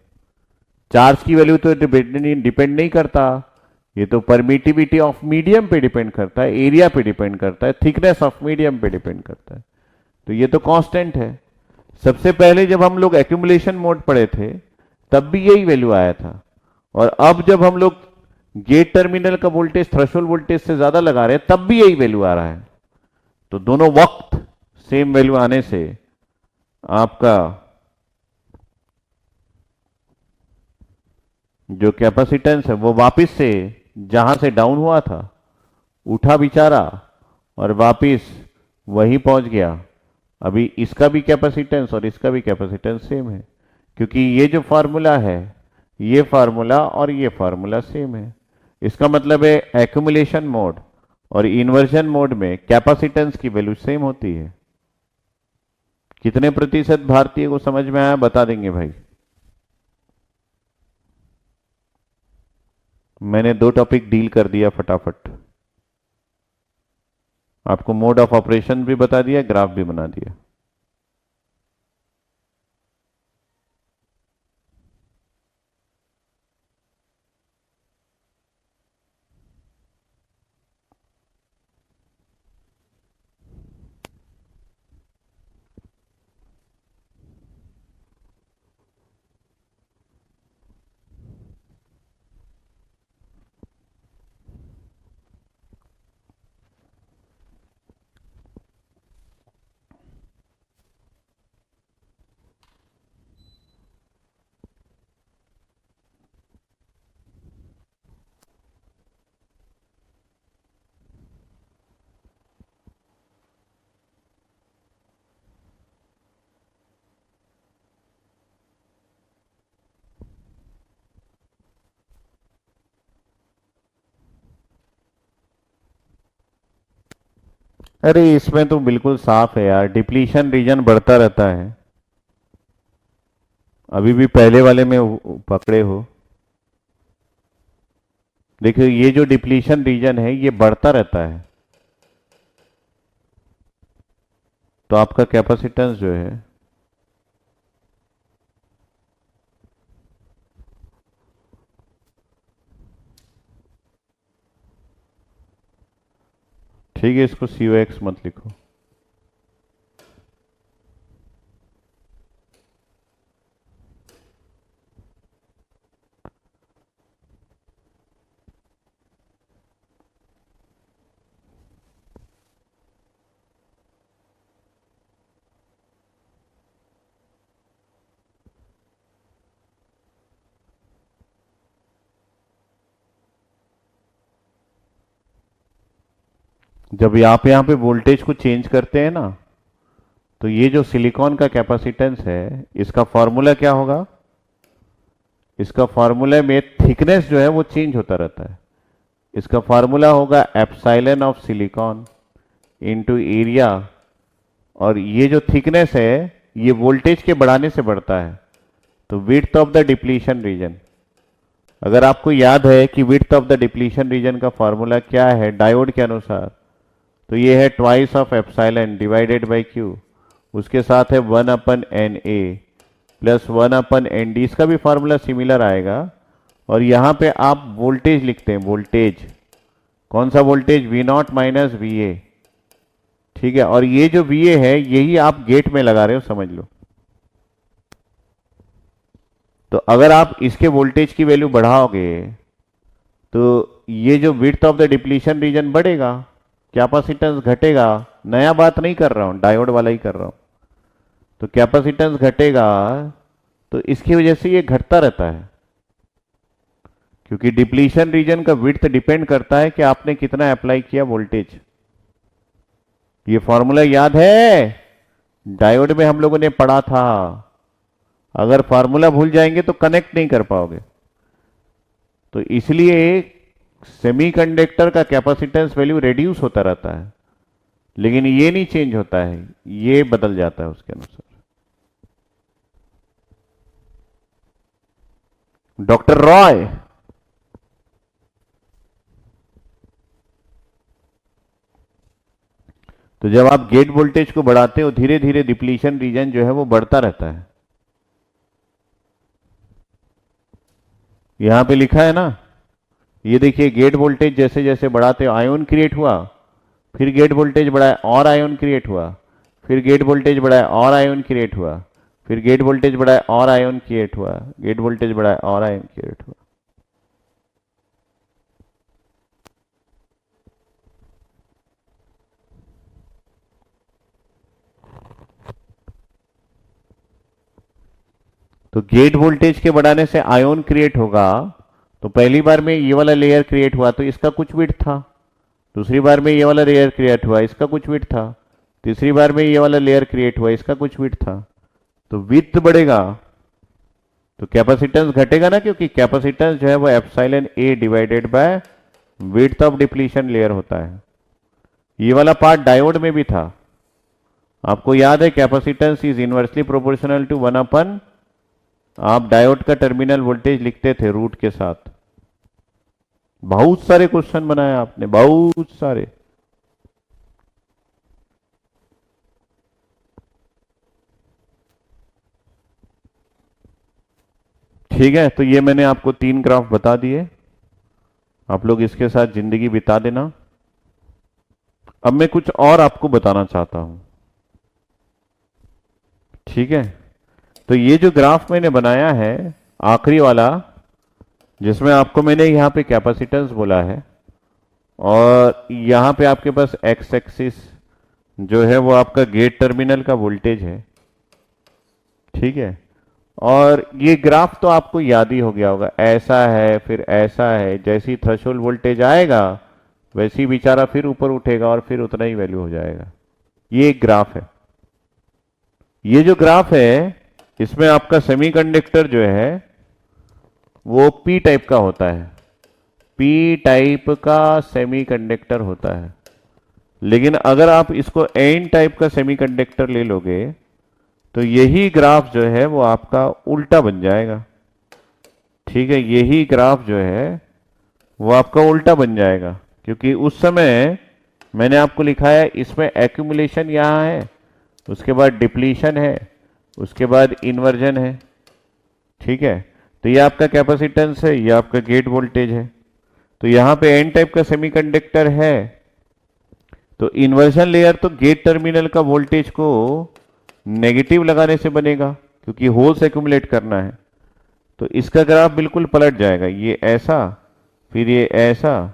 चार्ज की वैल्यू तो डिपेंड नहीं करता, ये तो परमिटिविटी ऑफ मीडियम पे डिपेंड करता है, एरिया पे डिपेंड करता है, थिकनेस ऑफ मीडियम पे डिपेंड करता है। तो ये तो कांस्टेंट है। सबसे पहले जब हम लोग एक्यूमुलेशन मोड पढ़े थे तब भी यही वैल्यू आया था, और अब जब हम लोग गेट टर्मिनल का वोल्टेज थ्रेशोल्ड वोल्टेज से ज्यादा लगा रहे हैं तब भी यही वैल्यू आ रहा है। तो दोनों वक्त सेम वैल्यू आने से आपका जो कैपेसिटेंस है वो वापस से जहां से डाउन हुआ था उठा बेचारा और वापस वहीं पहुंच गया। अभी इसका भी कैपेसिटेंस और इसका भी कैपेसिटेंस सेम है, क्योंकि ये जो फार्मूला है, ये फार्मूला और ये फार्मूला सेम है। इसका मतलब है एक्यूमुलेशन मोड और इन्वर्जन मोड में कैपेसिटेंस की वैल्यू सेम होती है। कितने प्रतिशत भारतीय को समझ में आया बता देंगे भाई? मैंने 2 टॉपिक डील कर दिया फटाफट, आपको मोड ऑफ ऑपरेशन भी बता दिया, ग्राफ भी बना दिया। अरे इसमें तो बिल्कुल साफ है यार, डिप्लीशन रीजन बढ़ता रहता है। अभी भी पहले वाले में पकड़े हो, देखिए ये जो डिप्लीशन रीजन है ये बढ़ता रहता है, तो आपका कैपेसिटेंस जो है ठीक है, इसको COX मत लिखो। जब आप यहां पे वोल्टेज को चेंज करते हैं ना, तो ये जो सिलिकॉन का कैपेसिटेंस है इसका फॉर्मूला क्या होगा? इसका फॉर्मूला में थिकनेस जो है वो चेंज होता रहता है। इसका फॉर्मूला होगा epsilon of silicon into area, और ये जो थिकनेस है ये वोल्टेज के बढ़ाने से बढ़ता है। तो width of the depletion region, अगर आपको याद है कि width of the depletion region का फॉर्मूला क्या है डायोड के अनुसार, तो ये है twice of epsilon divided by Q, उसके साथ है 1/NA प्लस 1/ND। इसका भी फॉर्मूला सिमिलर आएगा, और यहां पे आप वोल्टेज लिखते हैं, वोल्टेज कौन सा वोल्टेज? V0 माइनस VA, ठीक है। और ये जो VA है यही आप गेट में लगा रहे हो, समझ लो। तो अगर आप इसके वोल्टेज की वैल्यू बढ़ाओगे तो ये जो width of the depletion region बढ़ेगा, कैपेसिटेंस घटेगा। नया बात नहीं कर रहा हूं, डायोड वाला ही कर रहा हूं। तो कैपेसिटेंस घटेगा तो इसकी वजह से ये घटता रहता है, क्योंकि डिप्लीशन रीजन का विड्थ डिपेंड करता है कि आपने कितना अप्लाई किया वोल्टेज। ये फॉर्मूला याद है, डायोड में हम लोगों ने पढ़ा था। अगर फॉर्मूला भूल जाएंगे तो कनेक्ट नहीं कर पाओगे। तो इसलिए सेमीकंडक्टर का कैपेसिटेंस वैल्यू रिड्यूस होता रहता है, लेकिन ये नहीं चेंज होता है, ये बदल जाता है उसके अनुसार। डॉक्टर रॉय, तो जब आप गेट वोल्टेज को बढ़ाते हो, धीरे धीरे डिप्लीशन रीजन जो है वो बढ़ता रहता है। यहां पे लिखा है ना, ये देखिए, गेट वोल्टेज जैसे जैसे बढ़ाते हो आयोन क्रिएट हुआ, फिर गेट वोल्टेज बढ़ाया और आयोन क्रिएट हुआ, फिर गेट वोल्टेज बढ़ाया और आयोन क्रिएट हुआ, फिर गेट वोल्टेज बढ़ाया और आयोन क्रिएट हुआ, गेट वोल्टेज बढ़ाया और आयोन क्रिएट हुआ। तो गेट वोल्टेज के बढ़ाने से आयोन क्रिएट होगा। तो पहली बार में ये वाला लेयर क्रिएट हुआ तो इसका कुछ विड्थ था, दूसरी बार में ये वाला लेयर क्रिएट हुआ, इसका कुछ विड्थ था, तीसरी बार में ये वाला लेयर क्रिएट हुआ, इसका कुछ विड्थ था। तो विड्थ बढ़ेगा तो कैपेसिटेंस घटेगा ना, क्योंकि कैपेसिटेंस जो है वो epsilon A divided bye width of depletion layer होता है। ये वाला पार्ट डायोड में भी था, आपको याद है, capacitance is inversely proportional to 1 अपन, आप डायोड का टर्मिनल वोल्टेज लिखते थे रूट के साथ। बहुत सारे क्वेश्चन बनाए आपने, बहुत सारे। ठीक है, तो ये मैंने आपको 3 ग्राफ बता दिए, आप लोग इसके साथ जिंदगी बिता देना। अब मैं कुछ और आपको बताना चाहता हूं, ठीक है। तो ये जो ग्राफ मैंने बनाया है, आखिरी वाला, जिसमें आपको मैंने यहां पे कैपेसिटेंस बोला है, और यहां पे आपके पास एक्स एक्सिस जो है वो आपका गेट टर्मिनल का वोल्टेज है, ठीक है। और ये ग्राफ तो आपको याद ही हो गया होगा, ऐसा है फिर ऐसा है, जैसी थ्रेशोल्ड वोल्टेज आएगा वैसी बेचारा फिर ऊपर उठेगा और फिर उतना ही वैल्यू हो जाएगा। ये एक ग्राफ है। ये जो ग्राफ है इसमें आपका सेमीकंडक्टर जो है वो पी टाइप का होता है, पी टाइप का सेमीकंडक्टर होता है। लेकिन अगर आप इसको एन टाइप का सेमीकंडक्टर ले लोगे तो यही ग्राफ जो है वो आपका उल्टा बन जाएगा, ठीक है। यही ग्राफ जो है वो आपका उल्टा बन जाएगा, क्योंकि उस समय मैंने आपको लिखा है इसमें एक्यूमुलेशन यहां है, उसके बाद डिप्लीशन है, उसके बाद इन्वर्जन है, ठीक है। तो ये आपका कैपेसिटेंस है, ये आपका गेट वोल्टेज है। तो यहां पे एन टाइप का सेमीकंडक्टर है, तो इन्वर्जन लेयर तो गेट टर्मिनल का वोल्टेज को नेगेटिव लगाने से बनेगा, क्योंकि होल्स एक्यूमुलेट करना है। तो इसका ग्राफ बिल्कुल पलट जाएगा, ये ऐसा, फिर ये ऐसा,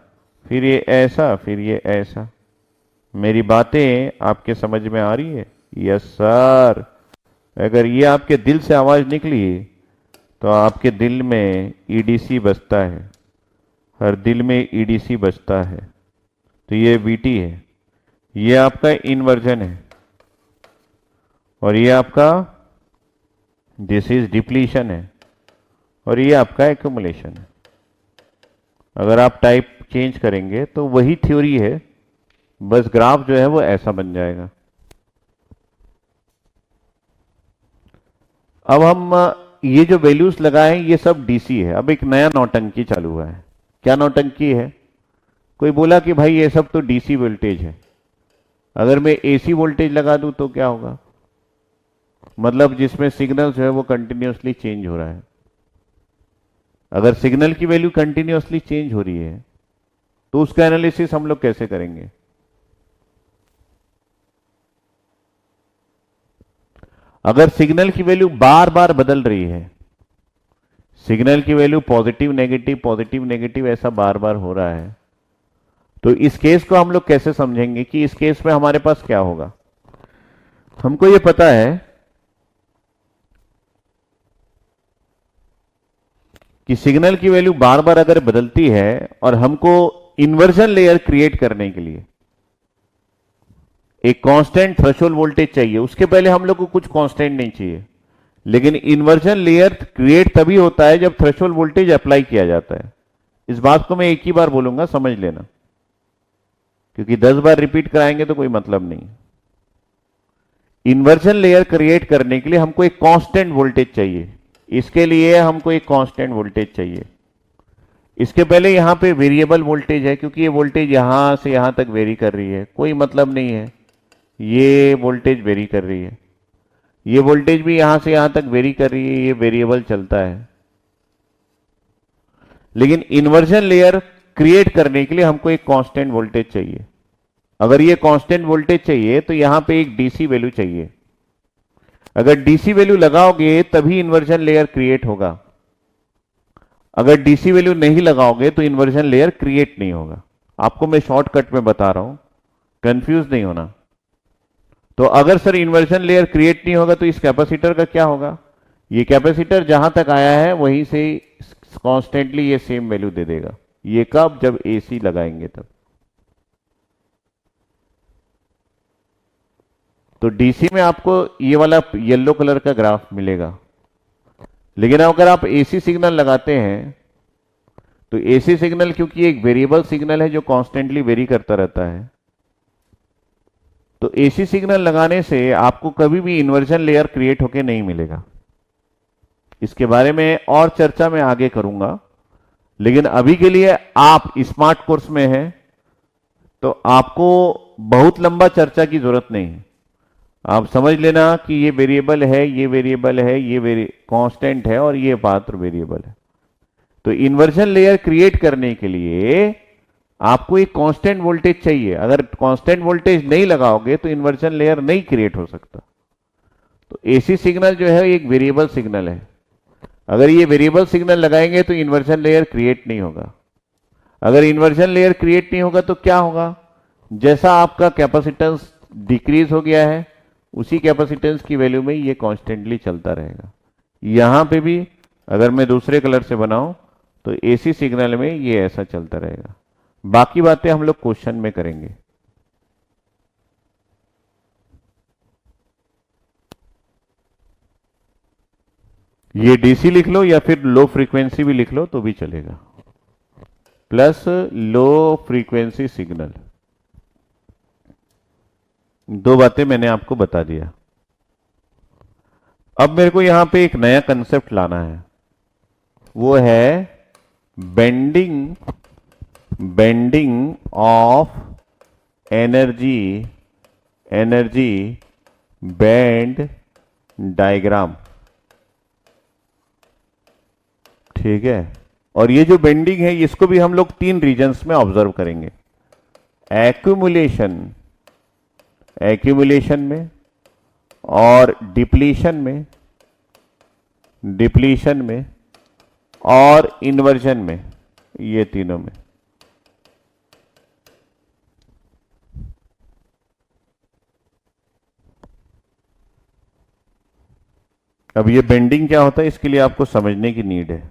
फिर ये ऐसा, फिर ये ऐसा। मेरी बातें आपके समझ में आ रही है? Yes sir. अगर ये आपके दिल से आवाज निकली तो आपके दिल में ईडीसी बजता है, हर दिल में ईडीसी बजता है। तो ये वीटी है, ये आपका इन्वर्जन है, और ये आपका दिस इज डिप्लीशन है, और ये आपका एक्यूमुलेशन है। अगर आप टाइप चेंज करेंगे तो वही थ्योरी है, बस ग्राफ जो है वो ऐसा बन जाएगा। अब हम ये जो वैल्यूज लगाए ये सब डीसी है। अब एक नया नौटंकी चालू हुआ है। क्या नौटंकी है? कोई बोला कि भाई ये सब तो डीसी वोल्टेज है, अगर मैं एसी वोल्टेज लगा दूं तो क्या होगा? मतलब जिसमें सिग्नल जो है वो कंटिन्यूसली चेंज हो रहा है। अगर सिग्नल की वैल्यू कंटिन्यूसली चेंज हो रही है तो उसका एनालिसिस हम लोग कैसे करेंगे? अगर सिग्नल की वैल्यू बार बार बदल रही है, सिग्नल की वैल्यू पॉजिटिव नेगेटिव ऐसा बार बार हो रहा है। तो इस केस को हम लोग कैसे समझेंगे कि इस केस में हमारे पास क्या होगा। हमको ये पता है कि सिग्नल की वैल्यू बार बार अगर बदलती है और हमको इन्वर्जन लेयर क्रिएट करने के लिए एक कांस्टेंट थ्रेशोल्ड वोल्टेज चाहिए, उसके पहले हम लोग को कुछ कांस्टेंट नहीं चाहिए, लेकिन इन्वर्जन लेयर क्रिएट तभी होता है जब थ्रेशोल्ड वोल्टेज अप्लाई किया जाता है। इस बात को मैं एक ही बार बोलूंगा, समझ लेना, क्योंकि 10 बार रिपीट कराएंगे तो कोई मतलब नहीं। इन्वर्जन लेयर क्रिएट करने के लिए हमको एक कांस्टेंट वोल्टेज चाहिए, इसके लिए हमको एक कांस्टेंट वोल्टेज चाहिए। इसके पहले यहां पे वेरिएबल वोल्टेज है, क्योंकि ये वोल्टेज यहां से यहां तक वेरी कर रही है, कोई मतलब नहीं है, ये वोल्टेज वेरी कर रही है, ये वोल्टेज भी यहां से यहां तक वेरी कर रही है, ये वेरिएबल चलता है। लेकिन इन्वर्जन लेयर क्रिएट करने के लिए हमको एक कांस्टेंट वोल्टेज चाहिए। अगर ये कांस्टेंट वोल्टेज चाहिए तो यहां पे एक डीसी वैल्यू चाहिए। अगर डीसी वैल्यू लगाओगे तभी इन्वर्जन लेयर क्रिएट होगा, अगर डीसी वैल्यू नहीं लगाओगे तो इन्वर्जन लेयर क्रिएट नहीं होगा। आपको मैं शॉर्टकट में बता रहा हूं, कंफ्यूज नहीं होना। तो अगर सर इन्वर्जन लेयर क्रिएट नहीं होगा तो इस कैपेसिटर का क्या होगा? ये कैपेसिटर जहां तक आया है वहीं से कॉन्स्टेंटली ये सेम वैल्यू दे देगा। ये कब? जब एसी लगाएंगे तब। तो डीसी में आपको ये वाला येलो कलर का ग्राफ मिलेगा, लेकिन अगर आप एसी सिग्नल लगाते हैं तो एसी सिग्नल, क्योंकि एक वेरिएबल सिग्नल है जो कॉन्स्टेंटली वेरी करता रहता है, तो एसी सिग्नल लगाने से आपको कभी भी इन्वर्जन लेयर क्रिएट होके नहीं मिलेगा। इसके बारे में और चर्चा मैं आगे करूंगा, लेकिन अभी के लिए आप स्मार्ट कोर्स में हैं तो आपको बहुत लंबा चर्चा की जरूरत नहीं है। आप समझ लेना कि ये वेरिएबल है, ये वेरिएबल है, ये कांस्टेंट है और ये पात्र वेरिएबल है। तो इन्वर्जन लेयर क्रिएट करने के लिए आपको एक कांस्टेंट वोल्टेज चाहिए। अगर कांस्टेंट वोल्टेज नहीं लगाओगे तो इन्वर्जन लेयर नहीं क्रिएट हो सकता। तो एसी सिग्नल जो है एक वेरिएबल सिग्नल है, अगर ये वेरिएबल सिग्नल लगाएंगे तो इन्वर्जन लेयर क्रिएट नहीं होगा। अगर इन्वर्जन लेयर क्रिएट नहीं होगा तो क्या होगा? जैसा आपका कैपेसिटेंस डिक्रीज हो गया है उसी कैपेसिटेंस की वैल्यू में ये कॉन्स्टेंटली चलता रहेगा। यहां पे भी अगर मैं दूसरे कलर से बनाऊं तो एसी सिग्नल में ये ऐसा चलता रहेगा। बाकी बातें हम लोग क्वेश्चन में करेंगे। ये डीसी लिख लो या फिर लो फ्रीक्वेंसी भी लिख लो तो भी चलेगा, प्लस लो फ्रीक्वेंसी सिग्नल। दो बातें मैंने आपको बता दिया। अब मेरे को यहां पे एक नया कंसेप्ट लाना है, वो है bending of energy band diagram. ठीक है, और ये जो बेंडिंग है इसको भी हम लोग 3 रीजन्स में ऑब्जर्व करेंगे। एक्यूमुलेशन में और डिप्लीशन में और इन्वर्जन में, ये तीनों में। अब ये बेंडिंग क्या होता है इसके लिए आपको समझने की नीड है।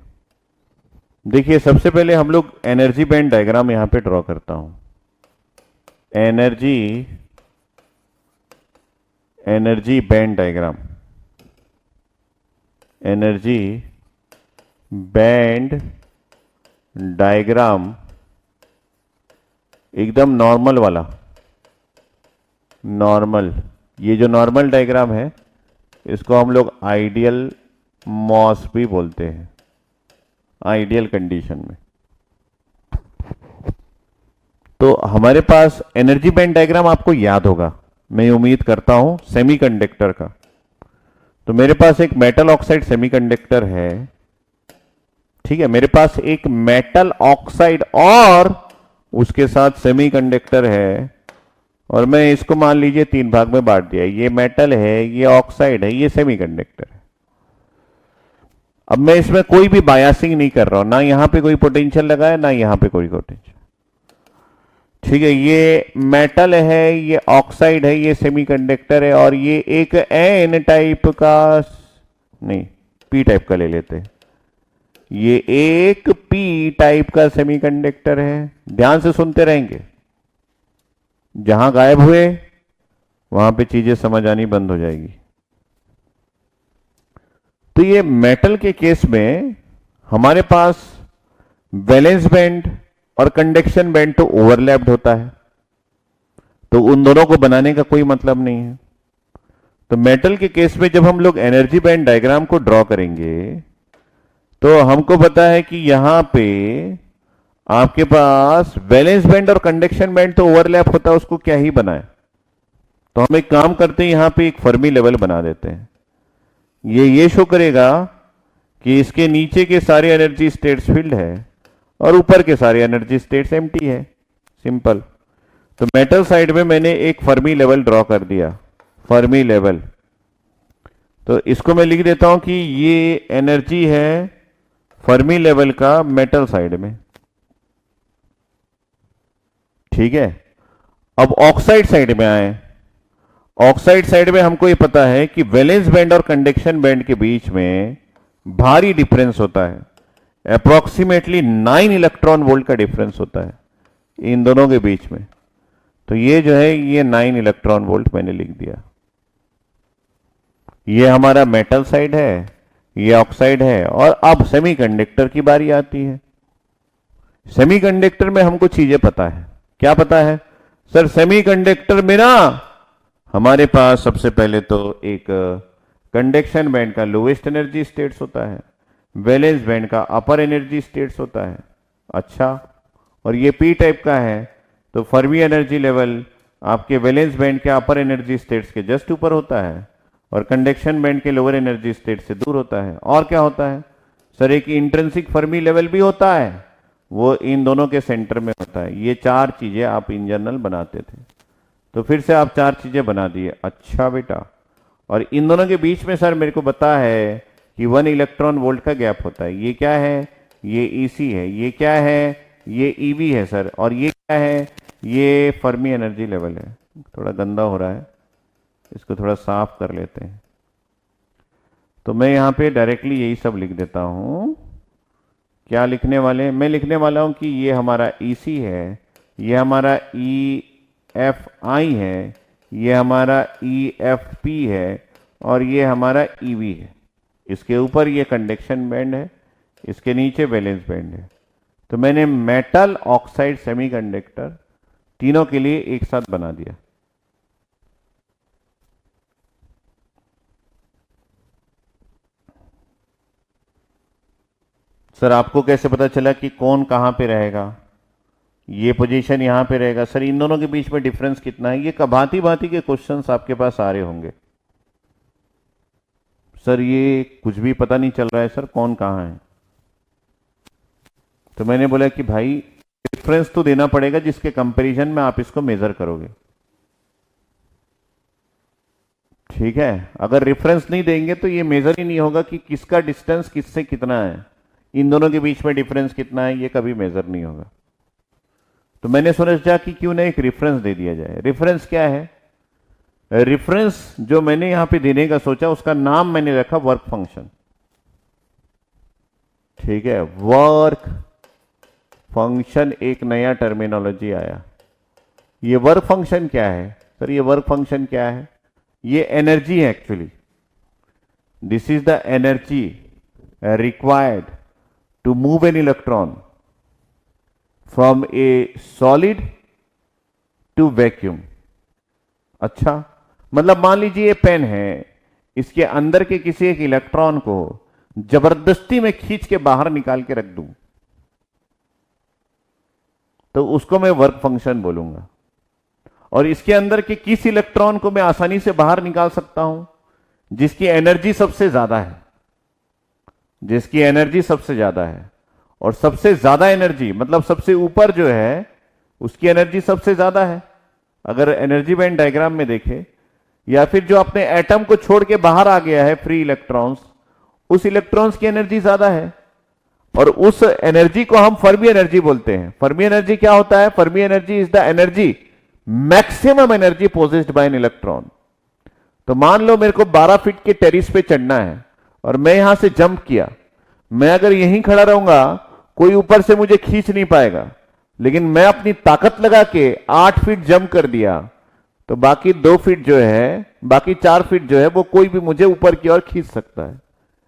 देखिए, सबसे पहले हम लोग एनर्जी बैंड डायग्राम यहां पे ड्रॉ करता हूं। Energy band diagram, energy band diagram एकदम नॉर्मल वाला, नॉर्मल। ये जो नॉर्मल डायग्राम है इसको हम लोग आइडियल मॉस भी बोलते हैं, आइडियल कंडीशन में। तो हमारे पास एनर्जी बैंड डायग्राम आपको याद होगा, मैं उम्मीद करता हूं, सेमीकंडक्टर का। तो मेरे पास एक मेटल ऑक्साइड सेमीकंडक्टर है, ठीक है, मेरे पास एक मेटल ऑक्साइड और उसके साथ सेमीकंडक्टर है, और मैं इसको मान लीजिए 3 भाग में बांट दिया। ये मेटल है, ये ऑक्साइड है, ये सेमीकंडक्टर है। अब मैं इसमें कोई भी बायसिंग नहीं कर रहा हूं, ना यहां पे कोई पोटेंशियल लगा है ना यहां पे कोई पोटेंशियल। ठीक है, ये मेटल है, ये ऑक्साइड है, ये सेमीकंडक्टर है, और ये एक एन टाइप का, नहीं पी टाइप का ले लेते हैं, ये एक पी टाइप का सेमीकंडक्टर है। ध्यान से सुनते रहेंगे, जहां गायब हुए वहां पे चीजें समझ आनी बंद हो जाएगी। तो ये मेटल के केस में हमारे पास वैलेंस बैंड और कंडक्शन बैंड तो ओवरलैप्ड होता है, तो उन दोनों को बनाने का कोई मतलब नहीं है। तो मेटल के केस में जब हम लोग एनर्जी बैंड डायग्राम को ड्रॉ करेंगे तो हमको पता है कि यहां पे आपके पास वैलेंस बैंड और कंडक्शन बैंड तो ओवरलैप होता है, उसको क्या ही बनाए। तो हम एक काम करते हैं, यहां पे एक फर्मी लेवल बना देते हैं। ये शो करेगा कि इसके नीचे के सारे एनर्जी स्टेट्स फील्ड है और ऊपर के सारे एनर्जी स्टेट्स एम्प्टी है। सिंपल। तो मेटल साइड में मैंने एक फर्मी लेवल ड्रॉ कर दिया, फर्मी लेवल। तो इसको मैं लिख देता हूं कि ये एनर्जी है फर्मी लेवल का मेटल साइड में। ठीक है, अब ऑक्साइड साइड में आए। ऑक्साइड साइड में हमको ये पता है कि वैलेंस बैंड और कंडक्शन बैंड के बीच में भारी डिफरेंस होता है, अप्रोक्सीमेटली 9 इलेक्ट्रॉन वोल्ट का डिफरेंस होता है इन दोनों के बीच में। तो ये जो है ये 9 इलेक्ट्रॉन वोल्ट मैंने लिख दिया। ये हमारा मेटल साइड है, ये ऑक्साइड है। और अब सेमीकंडक्टर की बारी आती है। सेमीकंडक्टर में हमको चीजें पता है। क्या पता है सर? सेमीकंडक्टर में ना हमारे पास सबसे पहले तो एक कंडक्शन बैंड का लोवेस्ट एनर्जी स्टेट्स होता है, वैलेंस बैंड का अपर एनर्जी स्टेट्स होता है। अच्छा, और ये पी टाइप का है तो फर्मी एनर्जी लेवल आपके वैलेंस बैंड के अपर एनर्जी स्टेट्स के जस्ट ऊपर होता है और कंडक्शन बैंड के लोअर एनर्जी स्टेट से दूर होता है। और क्या होता है सर? एक इंट्रिंसिक फर्मी लेवल भी होता है, वो इन दोनों के सेंटर में होता है। ये 4 चीजें आप इन जनरल बनाते थे, तो फिर से आप 4 चीजें बना दिए। अच्छा बेटा, और इन दोनों के बीच में सर मेरे को पता है कि 1 इलेक्ट्रॉन वोल्ट का गैप होता है। ये क्या है? ये ईसी है। ये क्या है? ये ईवी है सर। और ये क्या है? ये फर्मी एनर्जी लेवल है। थोड़ा गंदा हो रहा है, इसको थोड़ा साफ कर लेते हैं। तो मैं यहां पे डायरेक्टली यही सब लिख देता हूं। क्या लिखने वाले? मैं लिखने वाला हूं कि ये हमारा ईसी है, ये हमारा EFI है, ये हमारा EFP है, और ये हमारा EV है। इसके ऊपर ये कंडक्शन बैंड है, इसके नीचे वैलेंस बैंड है। तो मैंने मेटल ऑक्साइड सेमीकंडक्टर तीनों के लिए एक साथ बना दिया। सर आपको कैसे पता चला कि कौन कहां पे रहेगा? ये पोजीशन यहां पे रहेगा। सर इन दोनों के बीच में डिफरेंस कितना है? ये भांति भांति के क्वेश्चंस आपके पास आ रहे होंगे। सर ये कुछ भी पता नहीं चल रहा है सर, कौन कहां है? तो मैंने बोला कि भाई डिफरेंस तो देना पड़ेगा जिसके कंपैरिजन में आप इसको मेजर करोगे। ठीक है, अगर रेफरेंस नहीं देंगे तो ये मेजर ही नहीं होगा कि किसका डिस्टेंस किससे कितना है, इन दोनों के बीच में डिफरेंस कितना है, ये कभी मेजर नहीं होगा। तो मैंने सोचा कि क्यों ना एक रेफरेंस दे दिया जाए। रेफरेंस क्या है? रेफरेंस जो मैंने यहां पे देने का सोचा उसका नाम मैंने रखा वर्क फंक्शन। ठीक है, वर्क फंक्शन एक नया टर्मिनोलॉजी आया। ये वर्क फंक्शन क्या है सर? ये वर्क फंक्शन क्या है? ये एनर्जी है actually. This is the energy required to move an electron from a solid to vacuum. अच्छा, मतलब मान लीजिए ये पेन है, इसके अंदर के किसी एक इलेक्ट्रॉन को जबरदस्ती में खींच के बाहर निकाल के रख दूं तो उसको मैं वर्क फंक्शन बोलूंगा। और इसके अंदर के किस इलेक्ट्रॉन को मैं आसानी से बाहर निकाल सकता हूं? जिसकी एनर्जी सबसे ज्यादा है, जिसकी एनर्जी सबसे ज्यादा है। और सबसे ज्यादा एनर्जी मतलब सबसे ऊपर जो है उसकी एनर्जी सबसे ज्यादा है। अगर एनर्जी बैंड डायग्राम में देखें, या फिर जो अपने एटम को छोड़ के बाहर आ गया है फ्री इलेक्ट्रॉन्स, उस इलेक्ट्रॉन्स की एनर्जी ज्यादा है, और उस एनर्जी को हम फर्मी एनर्जी बोलते हैं। फर्मी एनर्जी क्या होता है? Fermi energy is the energy, maximum energy possessed by an electron. तो मान लो मेरे को 12 फीट के टेरिस पे चढ़ना है और मैं यहां से जंप किया। मैं अगर यहीं खड़ा रहूंगा, कोई ऊपर से मुझे खींच नहीं पाएगा, लेकिन मैं अपनी ताकत लगा के 8 फीट जंप कर दिया, तो बाकी 2 फीट जो है, बाकी 4 फीट जो है, वो कोई भी मुझे ऊपर की ओर खींच सकता है।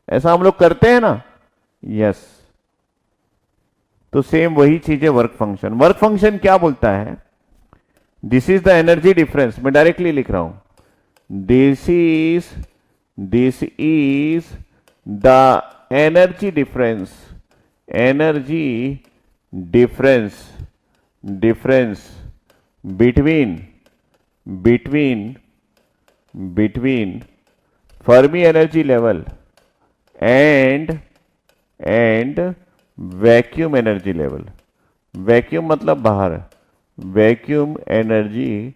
ऐसा हम लोग करते हैं ना? यस। तो सेम वही चीज है वर्क फंक्शन। वर्क फंक्शन क्या बोलता है? This is the energy difference. मैं डायरेक्टली लिख रहा हूं, this is the energy difference, energy difference between Fermi energy level and vacuum energy level. Vacuum मतलब बाहर, वैक्यूम एनर्जी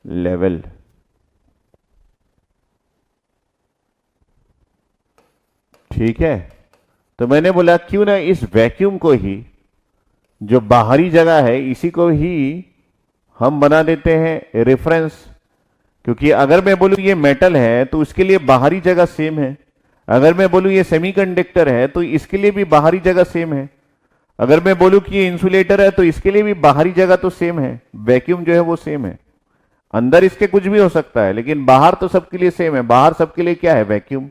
लेवल। ठीक है? तो मैंने बोला क्यों ना इस वैक्यूम को ही, जो बाहरी जगह है, इसी को ही हम बना देते हैं रेफरेंस। क्योंकि अगर मैं बोलूं ये मेटल है तो उसके लिए बाहरी जगह सेम है। अगर मैं बोलूं ये सेमीकंडक्टर है तो इसके लिए भी बाहरी जगह सेम है। अगर मैं बोलूं कि ये इंसुलेटर है तो इसके लिए भी बाहरी जगह तो सेम है। वैक्यूम जो है वो सेम है। अंदर इसके कुछ भी हो सकता है, लेकिन बाहर तो सबके लिए सेम है। बाहर सबके लिए क्या है? वैक्यूम।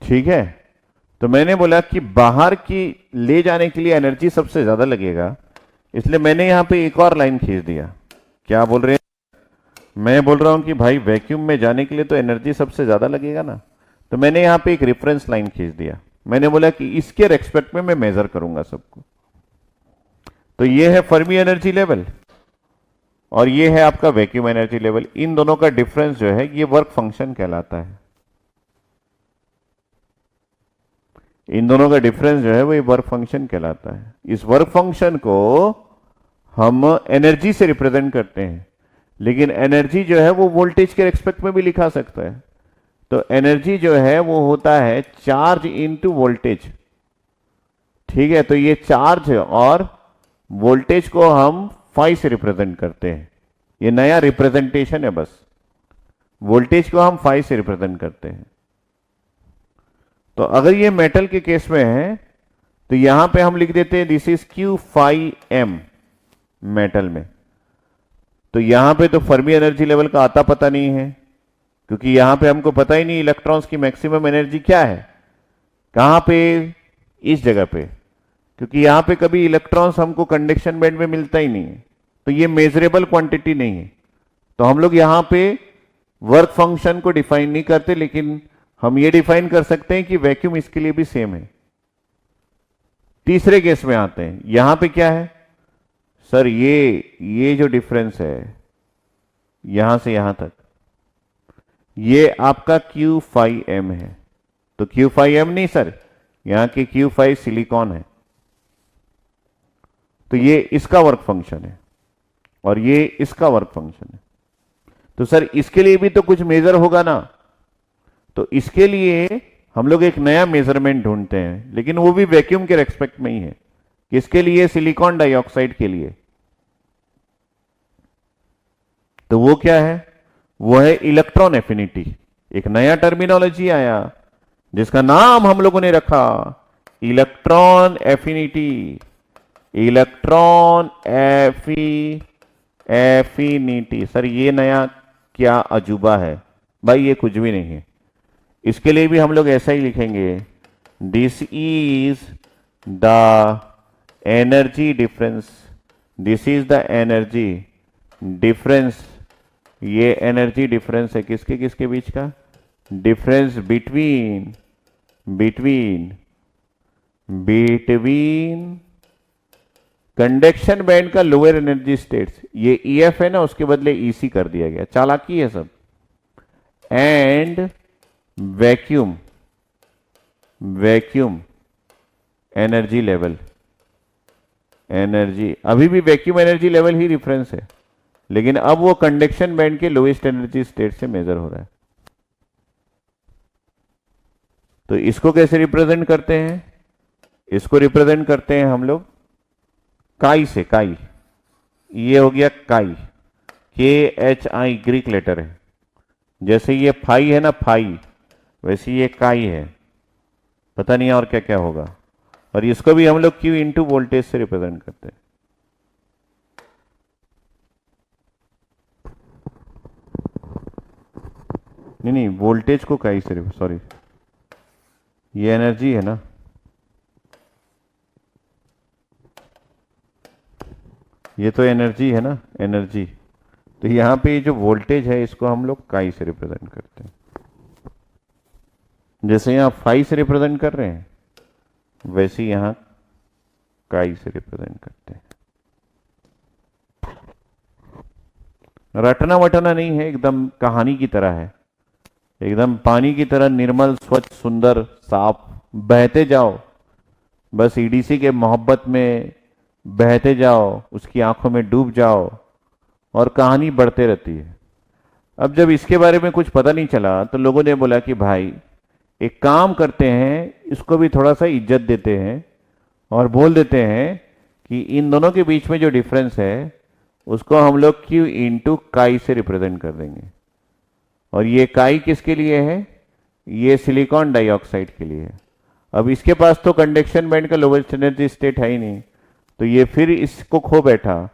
ठीक है? तो मैंने बोला कि बाहर की ले जाने के लिए एनर्जी सबसे ज्यादा लगेगा, इसलिए मैंने यहां पे एक और लाइन खींच दिया। क्या बोल रहे हैं? मैं बोल रहा हूं कि भाई वैक्यूम में जाने के लिए तो एनर्जी सबसे ज्यादा लगेगा ना, तो मैंने यहां पे एक रेफरेंस लाइन खींच दिया। मैंने बोला कि इसके रेस्पेक्ट में मैं मेजर करूंगा सबको। तो ये है फर्मी एनर्जी लेवल और ये है आपका वैक्यूम एनर्जी लेवल। इन दोनों का डिफरेंस जो है ये वर्क फंक्शन कहलाता है। इन दोनों का डिफरेंस जो है वो ये वर्क फंक्शन कहलाता है। इस वर्क फंक्शन को हम एनर्जी से रिप्रेजेंट करते हैं, लेकिन एनर्जी जो है वो वोल्टेज के रेस्पेक्ट में भी लिखा सकता है। तो एनर्जी जो है वो होता है चार्ज इनटू वोल्टेज। ठीक है? तो ये चार्ज और वोल्टेज को हम फाई से रिप्रेजेंट करते हैं। ये नया रिप्रेजेंटेशन है बस। वोल्टेज को हम फाई से रिप्रेजेंट करते हैं। तो अगर ये मेटल के केस में है तो यहां पे हम लिख देते हैं this is Q phi M metal में। तो यहां पे तो फर्मी एनर्जी लेवल का आता पता नहीं है, क्योंकि यहां पे हमको पता ही नहीं इलेक्ट्रॉन्स की मैक्सिमम एनर्जी क्या है। कहां पे? इस जगह पे। क्योंकि यहां पे कभी इलेक्ट्रॉन्स हमको कंडक्शन बैंड में मिलता ही नहीं है, तो ये मेजरेबल क्वांटिटी नहीं है। तो हम लोग यहां पे वर्क फंक्शन को डिफाइन नहीं करते, लेकिन हम ये डिफाइन कर सकते हैं कि वैक्यूम इसके लिए भी सेम है। तीसरे केस में आते हैं। यहां पे क्या है? सर ये जो डिफरेंस है यहां से यहां तक, ये आपका क्यू फाई एम है। तो क्यू फाई एम नहीं सर, यहां की क्यू फाई सिलिकॉन है। तो ये इसका वर्क फंक्शन है और ये इसका वर्क फंक्शन है। तो सर इसके लिए भी तो कुछ मेजर होगा ना, तो इसके लिए हम लोग एक नया मेजरमेंट ढूंढते हैं, लेकिन वो भी वैक्यूम के रेस्पेक्ट में ही है। किसके लिए? सिलिकॉन डाइऑक्साइड के लिए। तो वो क्या है? वो है इलेक्ट्रॉन एफिनिटी। एक नया टर्मिनोलॉजी आया जिसका नाम हम लोगों ने रखा electron affinity. Electron affinity. Sir ये नया क्या अजूबा है? भाई ये कुछ भी नहीं है। इसके लिए भी हम लोग ऐसा ही लिखेंगे, this is the energy difference. This is the energy difference. ये एनर्जी डिफरेंस है किसके किसके बीच का? डिफरेंस बिटवीन कंडक्शन बैंड का लोअर एनर्जी स्टेट्स। ये EF है ना, उसके बदले EC कर दिया गया। चालाकी है सब। And vacuum energy level, energy अभी भी वैक्यूम एनर्जी लेवल ही रिफरेंस है, लेकिन अब वो कंडक्शन बैंड के लोएस्ट एनर्जी स्टेट से मेजर हो रहा है। तो इसको कैसे रिप्रेजेंट करते हैं? इसको रिप्रेजेंट करते हैं हम लोग काई से। काई, ये हो गया काई, KHI ग्रीक लेटर है। जैसे ये फाई है ना, फाई, वैसे ये काई है। पता नहीं और क्या क्या होगा। और इसको भी हम लोग Q इंटू वोल्टेज से रिप्रेजेंट करते हैं। नहीं नहीं, वोल्टेज को काई से, सॉरी, ये एनर्जी है ना, ये तो एनर्जी है ना, एनर्जी। तो यहां पे ये जो वोल्टेज है इसको हम लोग काई से रिप्रेजेंट करते हैं। जैसे यहां फाई से रिप्रेजेंट कर रहे हैं, वैसे यहां काई से रिप्रेजेंट करते हैं। रटना वटना नहीं है, एकदम कहानी की तरह है, एकदम पानी की तरह निर्मल, स्वच्छ, सुंदर, साफ, बहते जाओ, बस ईडीसी के मोहब्बत में बहते जाओ, उसकी आंखों में डूब जाओ और कहानी बढ़ते रहती है। अब जब इसके बारे में कुछ पता नहीं चला तो लोगों ने बोला कि भाई एक काम करते हैं, इसको भी थोड़ा सा इज्जत देते हैं और बोल देते हैं कि इन दोनों के बीच में जो डिफरेंस है उसको हम लोग Q इंटू काई से रिप्रेजेंट कर देंगे। और ये काई किसके लिए है? ये सिलिकॉन डाइऑक्साइड के लिए है। अब इसके पास तो कंडक्शन बैंड का लोवेस्ट एनर्जी स्टेट है ही नहीं, तो ये फिर इसको खो बैठा।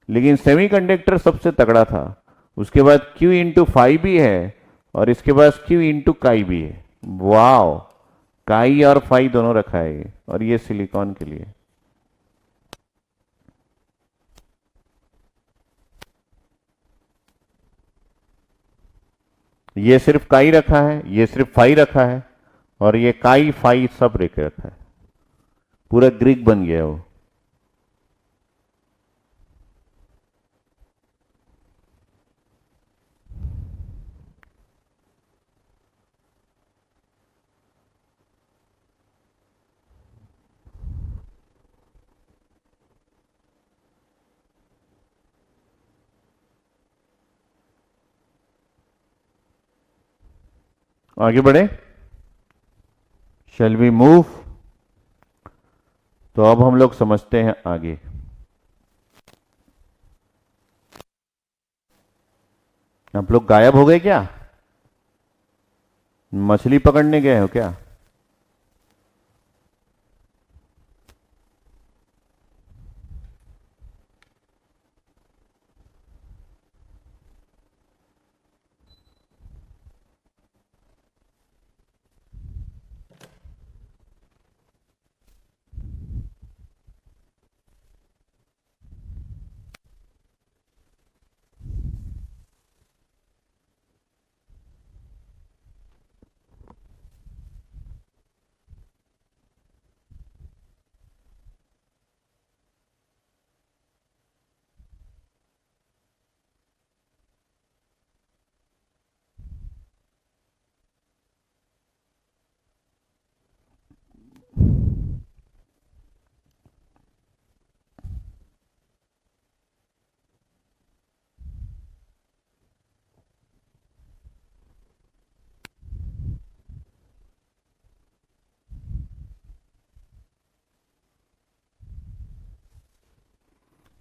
लेकिन सेमीकंडक्टर सबसे तगड़ा था, उसके बाद Q इंटू फाई भी है और इसके पास Q इंटू काई भी है। वाओ, काई और फाई दोनों रखा है ये, और ये सिलिकॉन के लिए। ये सिर्फ काई रखा है, ये सिर्फ फाई रखा है, और ये काई फाई सब रेख रखा है। पूरा ग्रीक बन गया वो। आगे बढ़े, शैल वी मूव। तो अब हम लोग समझते हैं आगे। आप लोग गायब हो गए क्या? मछली पकड़ने गए हो क्या?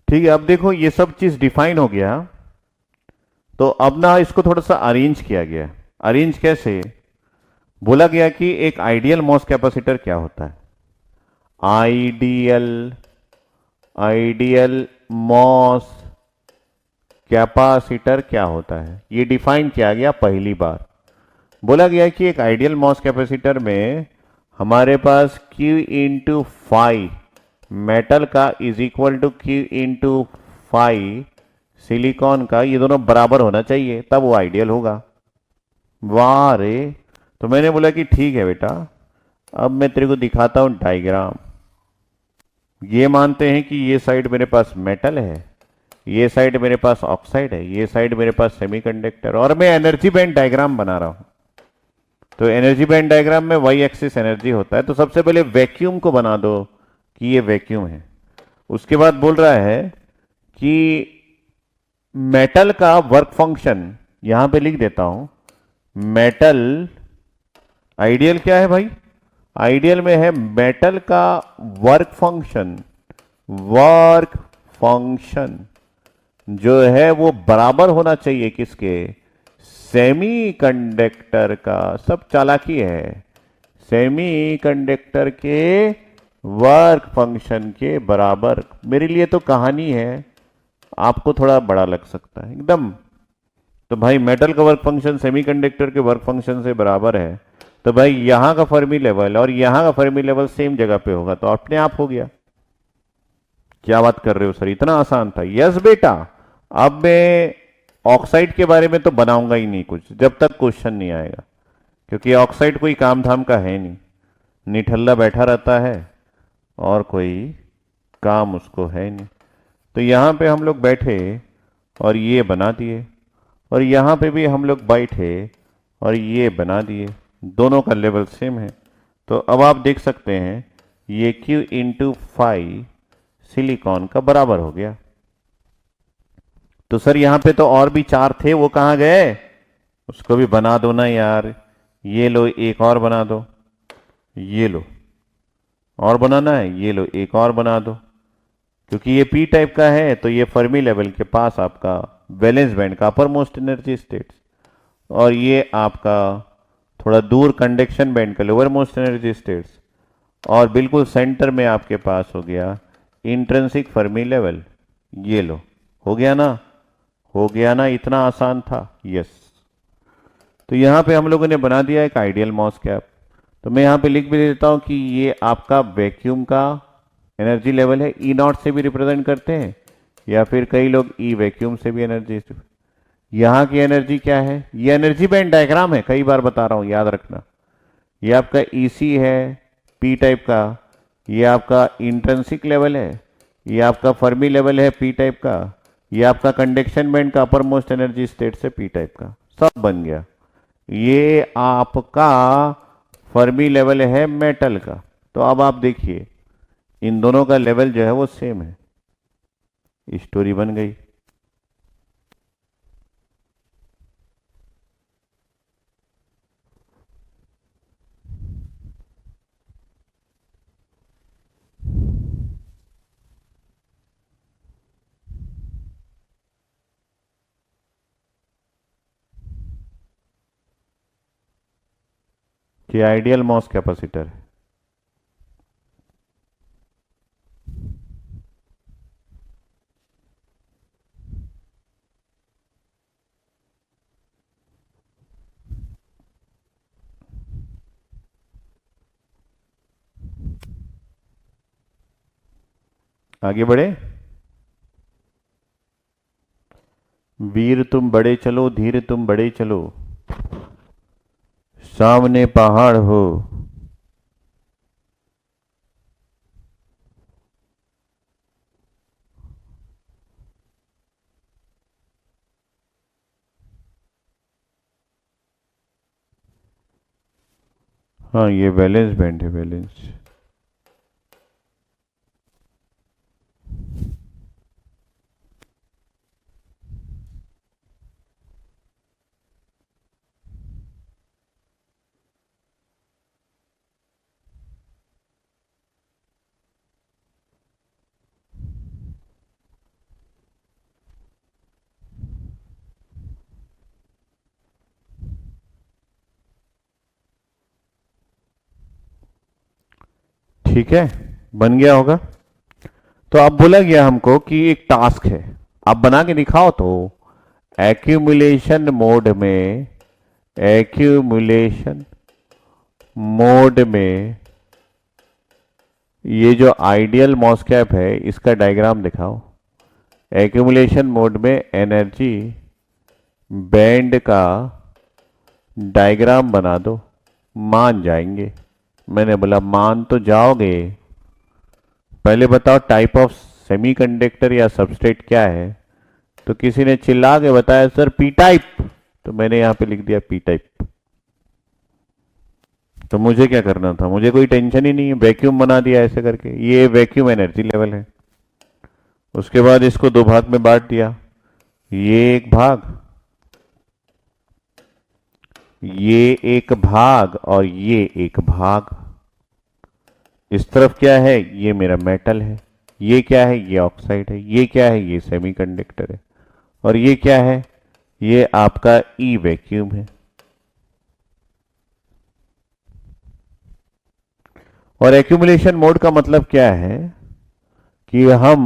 ठीक है, अब देखो ये सब चीज डिफाइन हो गया। तो अब ना इसको थोड़ा सा अरेंज किया गया। अरेंज कैसे? बोला गया कि एक आइडियल मॉस कैपेसिटर क्या होता है। आइडियल आइडियल मॉस कैपेसिटर क्या होता है, ये डिफाइन किया गया पहली बार। बोला गया कि एक आइडियल मॉस कैपेसिटर में हमारे पास Q इंटू फाई मेटल का is equal to Q into phi silicon का, ये दोनों बराबर होना चाहिए, तब वो आइडियल होगा। वाह रे! तो मैंने बोला कि ठीक है बेटा, अब मैं तेरे को दिखाता हूं डायग्राम। ये मानते हैं कि ये साइड मेरे पास मेटल है, ये साइड मेरे पास ऑक्साइड है, ये साइड मेरे पास सेमीकंडक्टर, और मैं एनर्जी बैंड डायग्राम बना रहा हूं। तो एनर्जी बैंड डायग्राम में वाई एक्सिस एनर्जी होता है। तो सबसे पहले वैक्यूम को बना दो कि ये वैक्यूम है। उसके बाद बोल रहा है कि मेटल का वर्क फंक्शन, यहां पे लिख देता हूं, मेटल आइडियल क्या है भाई? आइडियल में है मेटल का वर्क फंक्शन, वर्क फंक्शन जो है वो बराबर होना चाहिए किसके? सेमीकंडक्टर का। सब चालाकी है। सेमीकंडक्टर के वर्क फंक्शन के बराबर। मेरे लिए तो कहानी है, आपको थोड़ा बड़ा लग सकता है एकदम। तो भाई मेटल का वर्क फंक्शन सेमीकंडक्टर के वर्क फंक्शन से बराबर है, तो भाई यहां का फर्मी लेवल और यहां का फर्मी लेवल सेम जगह पे होगा, तो अपने आप हो गया। क्या बात कर रहे हो सर, इतना आसान था? यस बेटा। अब मैं ऑक्साइड के बारे में तो बनाऊंगा ही नहीं कुछ जब तक क्वेश्चन नहीं आएगा, क्योंकि ऑक्साइड कोई काम धाम का है नहीं, निठल्ला बैठा रहता है और कोई काम उसको है नहीं। तो यहां पे हम लोग बैठे और ये बना दिए, और यहां पे भी हम लोग बैठे और ये बना दिए, दोनों का लेवल सेम है। तो अब आप देख सकते हैं ये Q इंटू फाई सिलिकॉन का बराबर हो गया। तो सर यहां पे तो और भी 4 थे, वो कहां गए? उसको भी बना दो ना यार। ये लो एक और बना दो, ये लो और बनाना है, ये लो एक और बना दो। क्योंकि ये पी टाइप का है तो ये फर्मी लेवल के पास आपका वैलेंस बैंड का अपर मोस्ट एनर्जी स्टेट्स, और ये आपका थोड़ा दूर कंडक्शन बैंड का लोअर मोस्ट एनर्जी स्टेट्स, और बिल्कुल सेंटर में आपके पास हो गया इंट्रिंसिक फर्मी लेवल। ये लो, हो गया ना? हो गया ना? इतना आसान था। यस। तो यहां पे हम लोगों ने बना दिया एक आइडियल मॉस कैप। तो मैं यहां पे लिख भी देता हूं कि ये आपका वैक्यूम का एनर्जी लेवल है। ई नॉट से भी रिप्रेजेंट करते हैं, या फिर कई लोग ई वैक्यूम से भी एनर्जी। यहां की एनर्जी क्या है? ये एनर्जी बैंड डायग्राम है, कई बार बता रहा हूं, याद रखना। ये आपका ईसी है पी टाइप का, ये आपका इंट्रिंसिक लेवल है, ये आपका फर्मी लेवल है पी टाइप का, ये आपका कंडक्शन बैंड का अपर मोस्ट एनर्जी स्टेट से पी टाइप का, सब बन गया। ये आपका फर्मी लेवल है मेटल का। तो अब आप देखिए इन दोनों का लेवल जो है वो सेम है। स्टोरी बन गई। कि आइडियल मॉस कैपेसिटर है। आगे बढ़े। वीर तुम बड़े चलो, धीर तुम बड़े चलो, सामने पहाड़ हो। हाँ ये बैलेंस बैंड है, बैलेंस। ठीक है, बन गया होगा। तो अब बोला गया हमको कि एक टास्क है, आप बना के दिखाओ। तो एक्यूमुलेशन मोड में, एक्यूमुलेशन मोड में ये जो आइडियल मॉसकैप है इसका डायग्राम दिखाओ। एक्यूमुलेशन मोड में एनर्जी बैंड का डायग्राम बना दो। मान जाएंगे। मैंने बोला मान तो जाओगे, पहले बताओ टाइप ऑफ सेमीकंडक्टर या सबस्ट्रेट क्या है। तो किसी ने चिल्ला के बताया सर पी टाइप, तो मैंने यहां पे लिख दिया पी टाइप। तो मुझे क्या करना था, मुझे कोई टेंशन ही नहीं है, वैक्यूम बना दिया ऐसे करके, ये वैक्यूम एनर्जी लेवल है। उसके बाद इसको दो भाग में बांट दिया, ये एक भाग, ये एक भाग और ये एक भाग। इस तरफ क्या है, ये मेरा मेटल है, ये क्या है, ये ऑक्साइड है, ये क्या है, ये सेमीकंडक्टर है, और ये क्या है, ये आपका ई वैक्यूम है। और एक्यूमुलेशन मोड का मतलब क्या है कि हम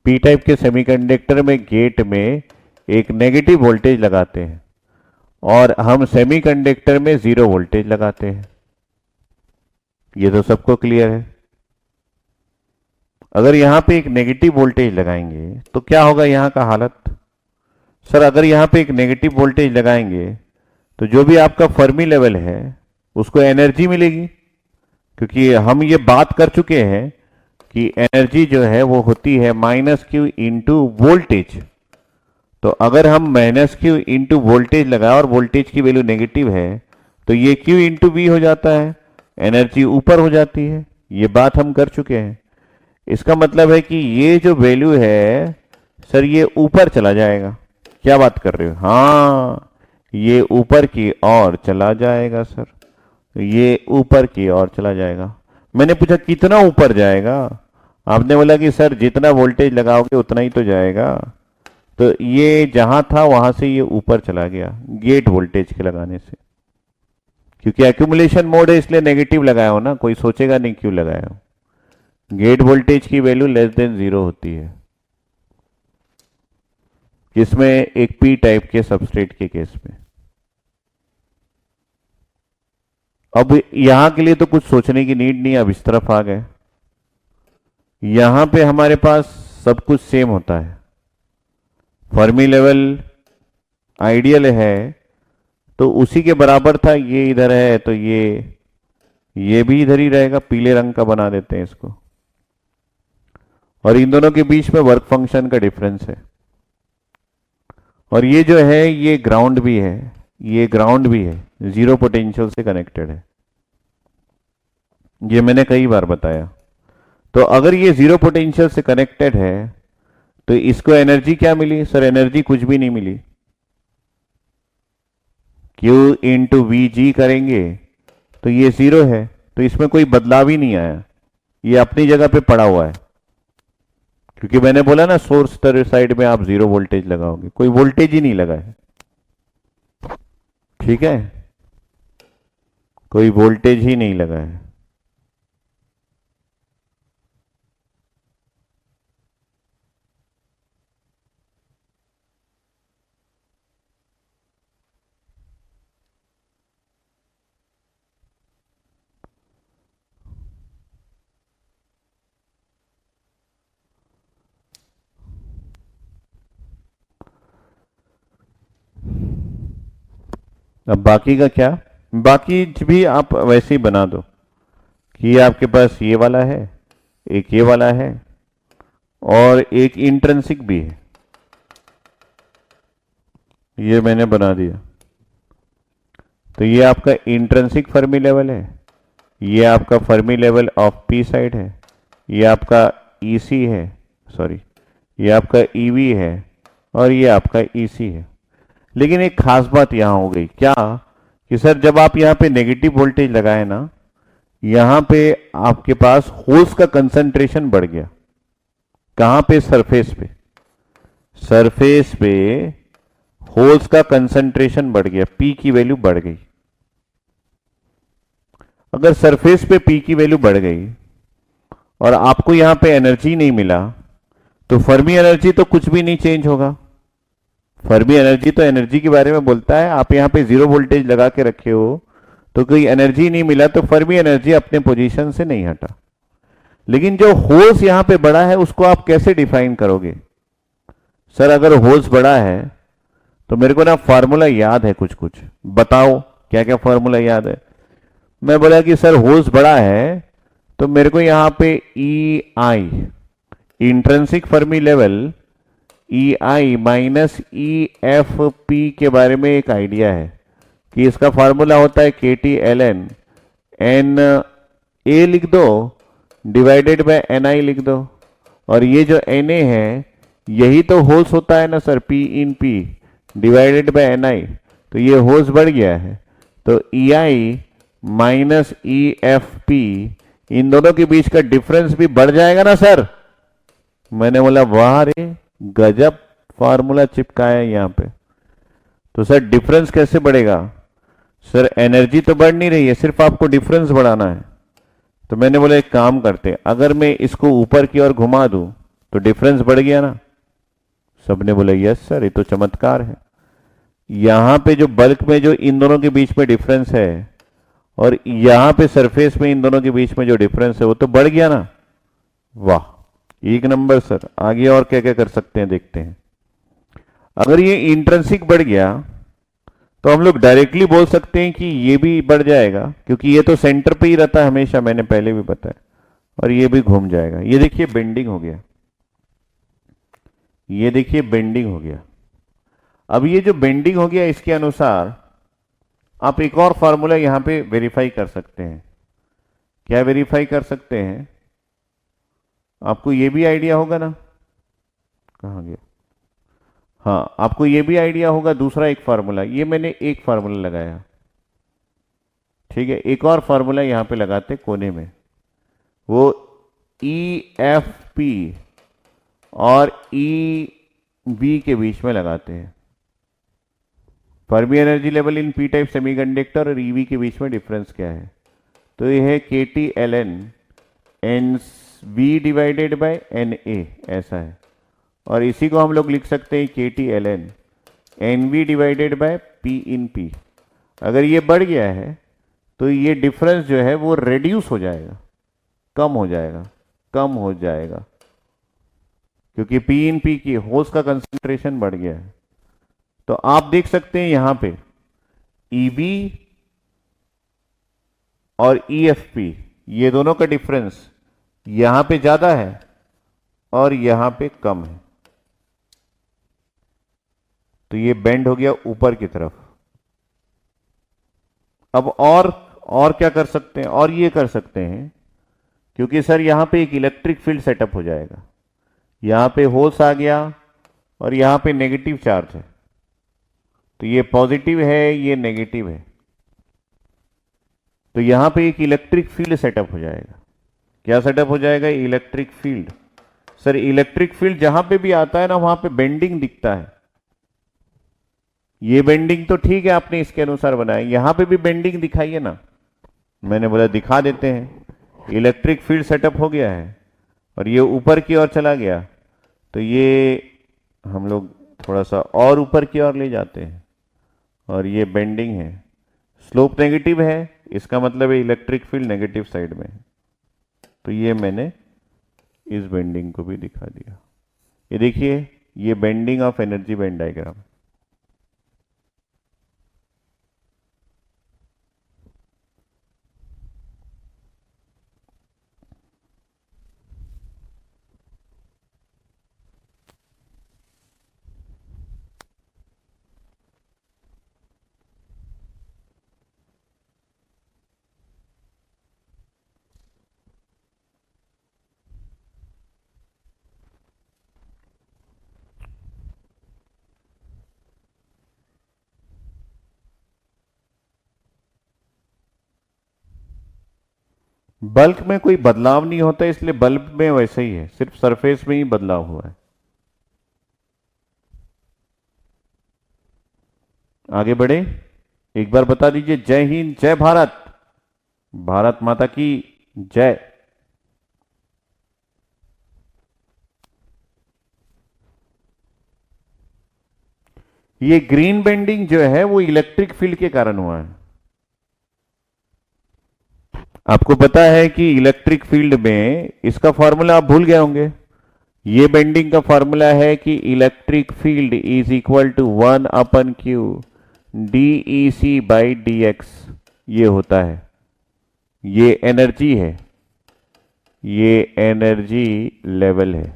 पी टाइप के सेमीकंडक्टर में गेट में एक नेगेटिव वोल्टेज लगाते हैं और हम सेमीकंडक्टर में जीरो वोल्टेज लगाते हैं। ये तो सबको क्लियर है। अगर यहां पे एक नेगेटिव वोल्टेज लगाएंगे तो क्या होगा यहां का हालत? सर अगर यहां पे एक नेगेटिव वोल्टेज लगाएंगे तो जो भी आपका फर्मी लेवल है उसको एनर्जी मिलेगी, क्योंकि हम ये बात कर चुके हैं कि एनर्जी जो है वो होती है माइनस क्यू इंटू वोल्टेज। तो अगर हम माइनस क्यू इंटू वोल्टेज लगाए और वोल्टेज की वैल्यू नेगेटिव है तो ये क्यू इंटू वी हो जाता है, एनर्जी ऊपर हो जाती है। ये बात हम कर चुके हैं। इसका मतलब है कि ये जो वैल्यू है सर ये ऊपर चला जाएगा। क्या बात कर रहे हो? हाँ, ये ऊपर की ओर चला जाएगा सर, ये ऊपर की ओर चला जाएगा। मैंने पूछा कितना ऊपर जाएगा? आपने बोला कि सर जितना वोल्टेज लगाओगे उतना ही तो जाएगा। तो ये जहां था वहां से ये ऊपर चला गया गेट वोल्टेज के लगाने से, क्योंकि एक्यूमुलेशन मोड है इसलिए नेगेटिव लगाया हो ना, कोई सोचेगा नहीं क्यों लगाया हो। गेट वोल्टेज की वैल्यू लेस देन जीरो होती है, जिसमें एक पी टाइप के सबस्ट्रेट के केस में। अब यहां के लिए तो कुछ सोचने की नीड नहीं, अब इस तरफ आ गए। यहां पे हमारे पास सब कुछ सेम होता है, फर्मी लेवल आइडियल है तो उसी के बराबर था। ये इधर है तो ये भी इधर ही रहेगा, पीले रंग का बना देते हैं इसको। और इन दोनों के बीच में वर्क फंक्शन का डिफरेंस है। और ये जो है ये ग्राउंड भी है, ये ग्राउंड भी है, जीरो पोटेंशियल से कनेक्टेड है। ये मैंने कई बार बताया। तो अगर ये जीरो पोटेंशियल से कनेक्टेड है तो इसको एनर्जी क्या मिली? सर एनर्जी कुछ भी नहीं मिली। Q इंटू वी जी करेंगे तो ये जीरो है, तो इसमें कोई बदलाव ही नहीं आया, ये अपनी जगह पे पड़ा हुआ है। क्योंकि मैंने बोला ना सोर्स साइड में आप जीरो वोल्टेज लगाओगे, कोई वोल्टेज ही नहीं लगा है। ठीक है, कोई वोल्टेज ही नहीं लगा है। अब बाकी का क्या? बाकी भी आप वैसे ही बना दो कि आपके पास ये वाला है, एक ये वाला है और एक इंट्रिंसिक भी है। ये मैंने बना दिया। तो ये आपका इंट्रिंसिक फर्मी लेवल है, ये आपका Fermi level of P side है, ये आपका ईसी है, सॉरी ये आपका ईवी है और ये आपका ईसी है। लेकिन एक खास बात यहां हो गई क्या कि सर जब आप यहां पे नेगेटिव वोल्टेज लगाए ना, यहां पे आपके पास होल्स का कंसंट्रेशन बढ़ गया। कहां पे? सरफेस पे। सरफेस पे होल्स का कंसंट्रेशन बढ़ गया, पी की वैल्यू बढ़ गई। अगर सरफेस पे पी की वैल्यू बढ़ गई और आपको यहां पे एनर्जी नहीं मिला तो फर्मी एनर्जी तो कुछ भी नहीं चेंज होगा। फर्मी एनर्जी तो एनर्जी के बारे में बोलता है। आप यहां पे जीरो वोल्टेज लगा के रखे हो तो कोई एनर्जी नहीं मिला तो फर्मी एनर्जी अपने पोजीशन से नहीं हटा। लेकिन जो होल्स यहां पे बड़ा है उसको आप कैसे डिफाइन करोगे? सर अगर होल्स बड़ा है तो मेरे को ना फार्मूला याद है कुछ कुछ, बताओ क्या क्या फार्मूला याद है? मैं बोला कि सर होल्स बड़ा है तो मेरे को यहां पे ई आई intrinsic Fermi level E I minus E F P के बारे में एक आइडिया है कि इसका फार्मूला होता है K T L N N A लिख दो डिवाइडेड बाय एन आई लिख दो, और ये जो एन ए है यही तो होल्स होता है ना sir, P in P divided by N I, तो ये होल्स बढ़ गया है, तो E I minus E F P, इन दोनों के बीच का डिफरेंस भी बढ़ जाएगा ना सर। मैंने बोला वाह रे गजब फार्मूला चिपकाया है यहां पे। तो सर डिफरेंस कैसे बढ़ेगा? सर एनर्जी तो बढ़ नहीं रही है, सिर्फ आपको डिफरेंस बढ़ाना है। तो मैंने बोला एक काम करते, अगर मैं इसको ऊपर की ओर घुमा दूं तो डिफरेंस बढ़ गया ना? सबने बोला यस सर, ये तो चमत्कार है। यहां पे जो बल्क में जो इन दोनों के बीच में डिफरेंस है और यहां पे सरफेस में इन दोनों के बीच में जो डिफरेंस है वो तो बढ़ गया ना। वाह एक नंबर सर। आगे और क्या क्या कर सकते हैं देखते हैं। अगर ये इंट्रिंसिक बढ़ गया तो हम लोग डायरेक्टली बोल सकते हैं कि ये भी बढ़ जाएगा, क्योंकि ये तो सेंटर पे ही रहता है हमेशा, मैंने पहले भी बताया, और ये भी घूम जाएगा। ये देखिए बेंडिंग हो गया, ये देखिए बेंडिंग हो गया। अब ये जो बेंडिंग हो गया इसके अनुसार आप एक और फॉर्मूला यहां पे वेरीफाई कर सकते हैं। क्या वेरीफाई कर सकते हैं? आपको ये भी आइडिया होगा ना, कहां गया? हाँ आपको ये भी आइडिया होगा दूसरा एक फार्मूला, ये मैंने एक फार्मूला लगाया, ठीक है। एक और फार्मूला यहां पे लगाते कोने में, वो ई एफ पी और ई बी के बीच में लगाते हैं। Fermi energy level in P type semiconductor और ईवी के बीच में डिफरेंस क्या है? तो ये है K T L N N V divided by N A, ऐसा है। और इसी को हम लोग लिख सकते हैं K T L N N V divided by P in P. अगर ये बढ़ गया है तो ये डिफरेंस जो है वो रेड्यूस हो जाएगा, कम हो जाएगा, कम हो जाएगा, क्योंकि पी इन पी की होल्स का कंसंट्रेशन बढ़ गया है। तो आप देख सकते हैं यहां पे ईबी और ईएफपी ये दोनों का डिफरेंस यहां पे ज्यादा है और यहां पे कम है, तो ये बेंड हो गया ऊपर की तरफ। अब और क्या कर सकते हैं? और ये कर सकते हैं, क्योंकि सर यहां पे एक इलेक्ट्रिक फील्ड सेटअप हो जाएगा, यहां पे होल्स आ गया और यहां पे नेगेटिव चार्ज है, तो ये पॉजिटिव है, ये नेगेटिव है, तो यहां पे एक इलेक्ट्रिक फील्ड सेटअप हो जाएगा। क्या सेटअप हो जाएगा? Electric field. Sir electric field जहां पे भी आता है ना वहां पे बेंडिंग दिखता है। ये बेंडिंग तो ठीक है आपने इसके अनुसार बनाया, यहां पे भी बेंडिंग दिखाइए ना। मैंने बोला दिखा देते हैं। इलेक्ट्रिक फील्ड सेटअप हो गया है और ये ऊपर की ओर चला गया, तो ये हम लोग थोड़ा सा और ऊपर की ओर ले जाते हैं और ये बेंडिंग है, स्लोप नेगेटिव है, इसका मतलब है इलेक्ट्रिक फील्ड नेगेटिव साइड में है। तो ये मैंने इस बेंडिंग को भी दिखा दिया। ये देखिए ये bending of energy band diagram. Bulk में कोई बदलाव नहीं होता, इसलिए बल्ब में वैसे ही है, सिर्फ सरफेस में ही बदलाव हुआ है। आगे बढ़े, एक बार बता दीजिए जय हिंद, जय भारत, भारत माता की जय। ये ग्रीन बेंडिंग जो है वो इलेक्ट्रिक फील्ड के कारण हुआ है। आपको पता है कि इलेक्ट्रिक फील्ड में इसका फॉर्मूला आप भूल गए होंगे। ये बेंडिंग का फॉर्मूला है कि electric field is equal to 1/q DEC by DX। ये होता है, ये एनर्जी है, ये एनर्जी लेवल है।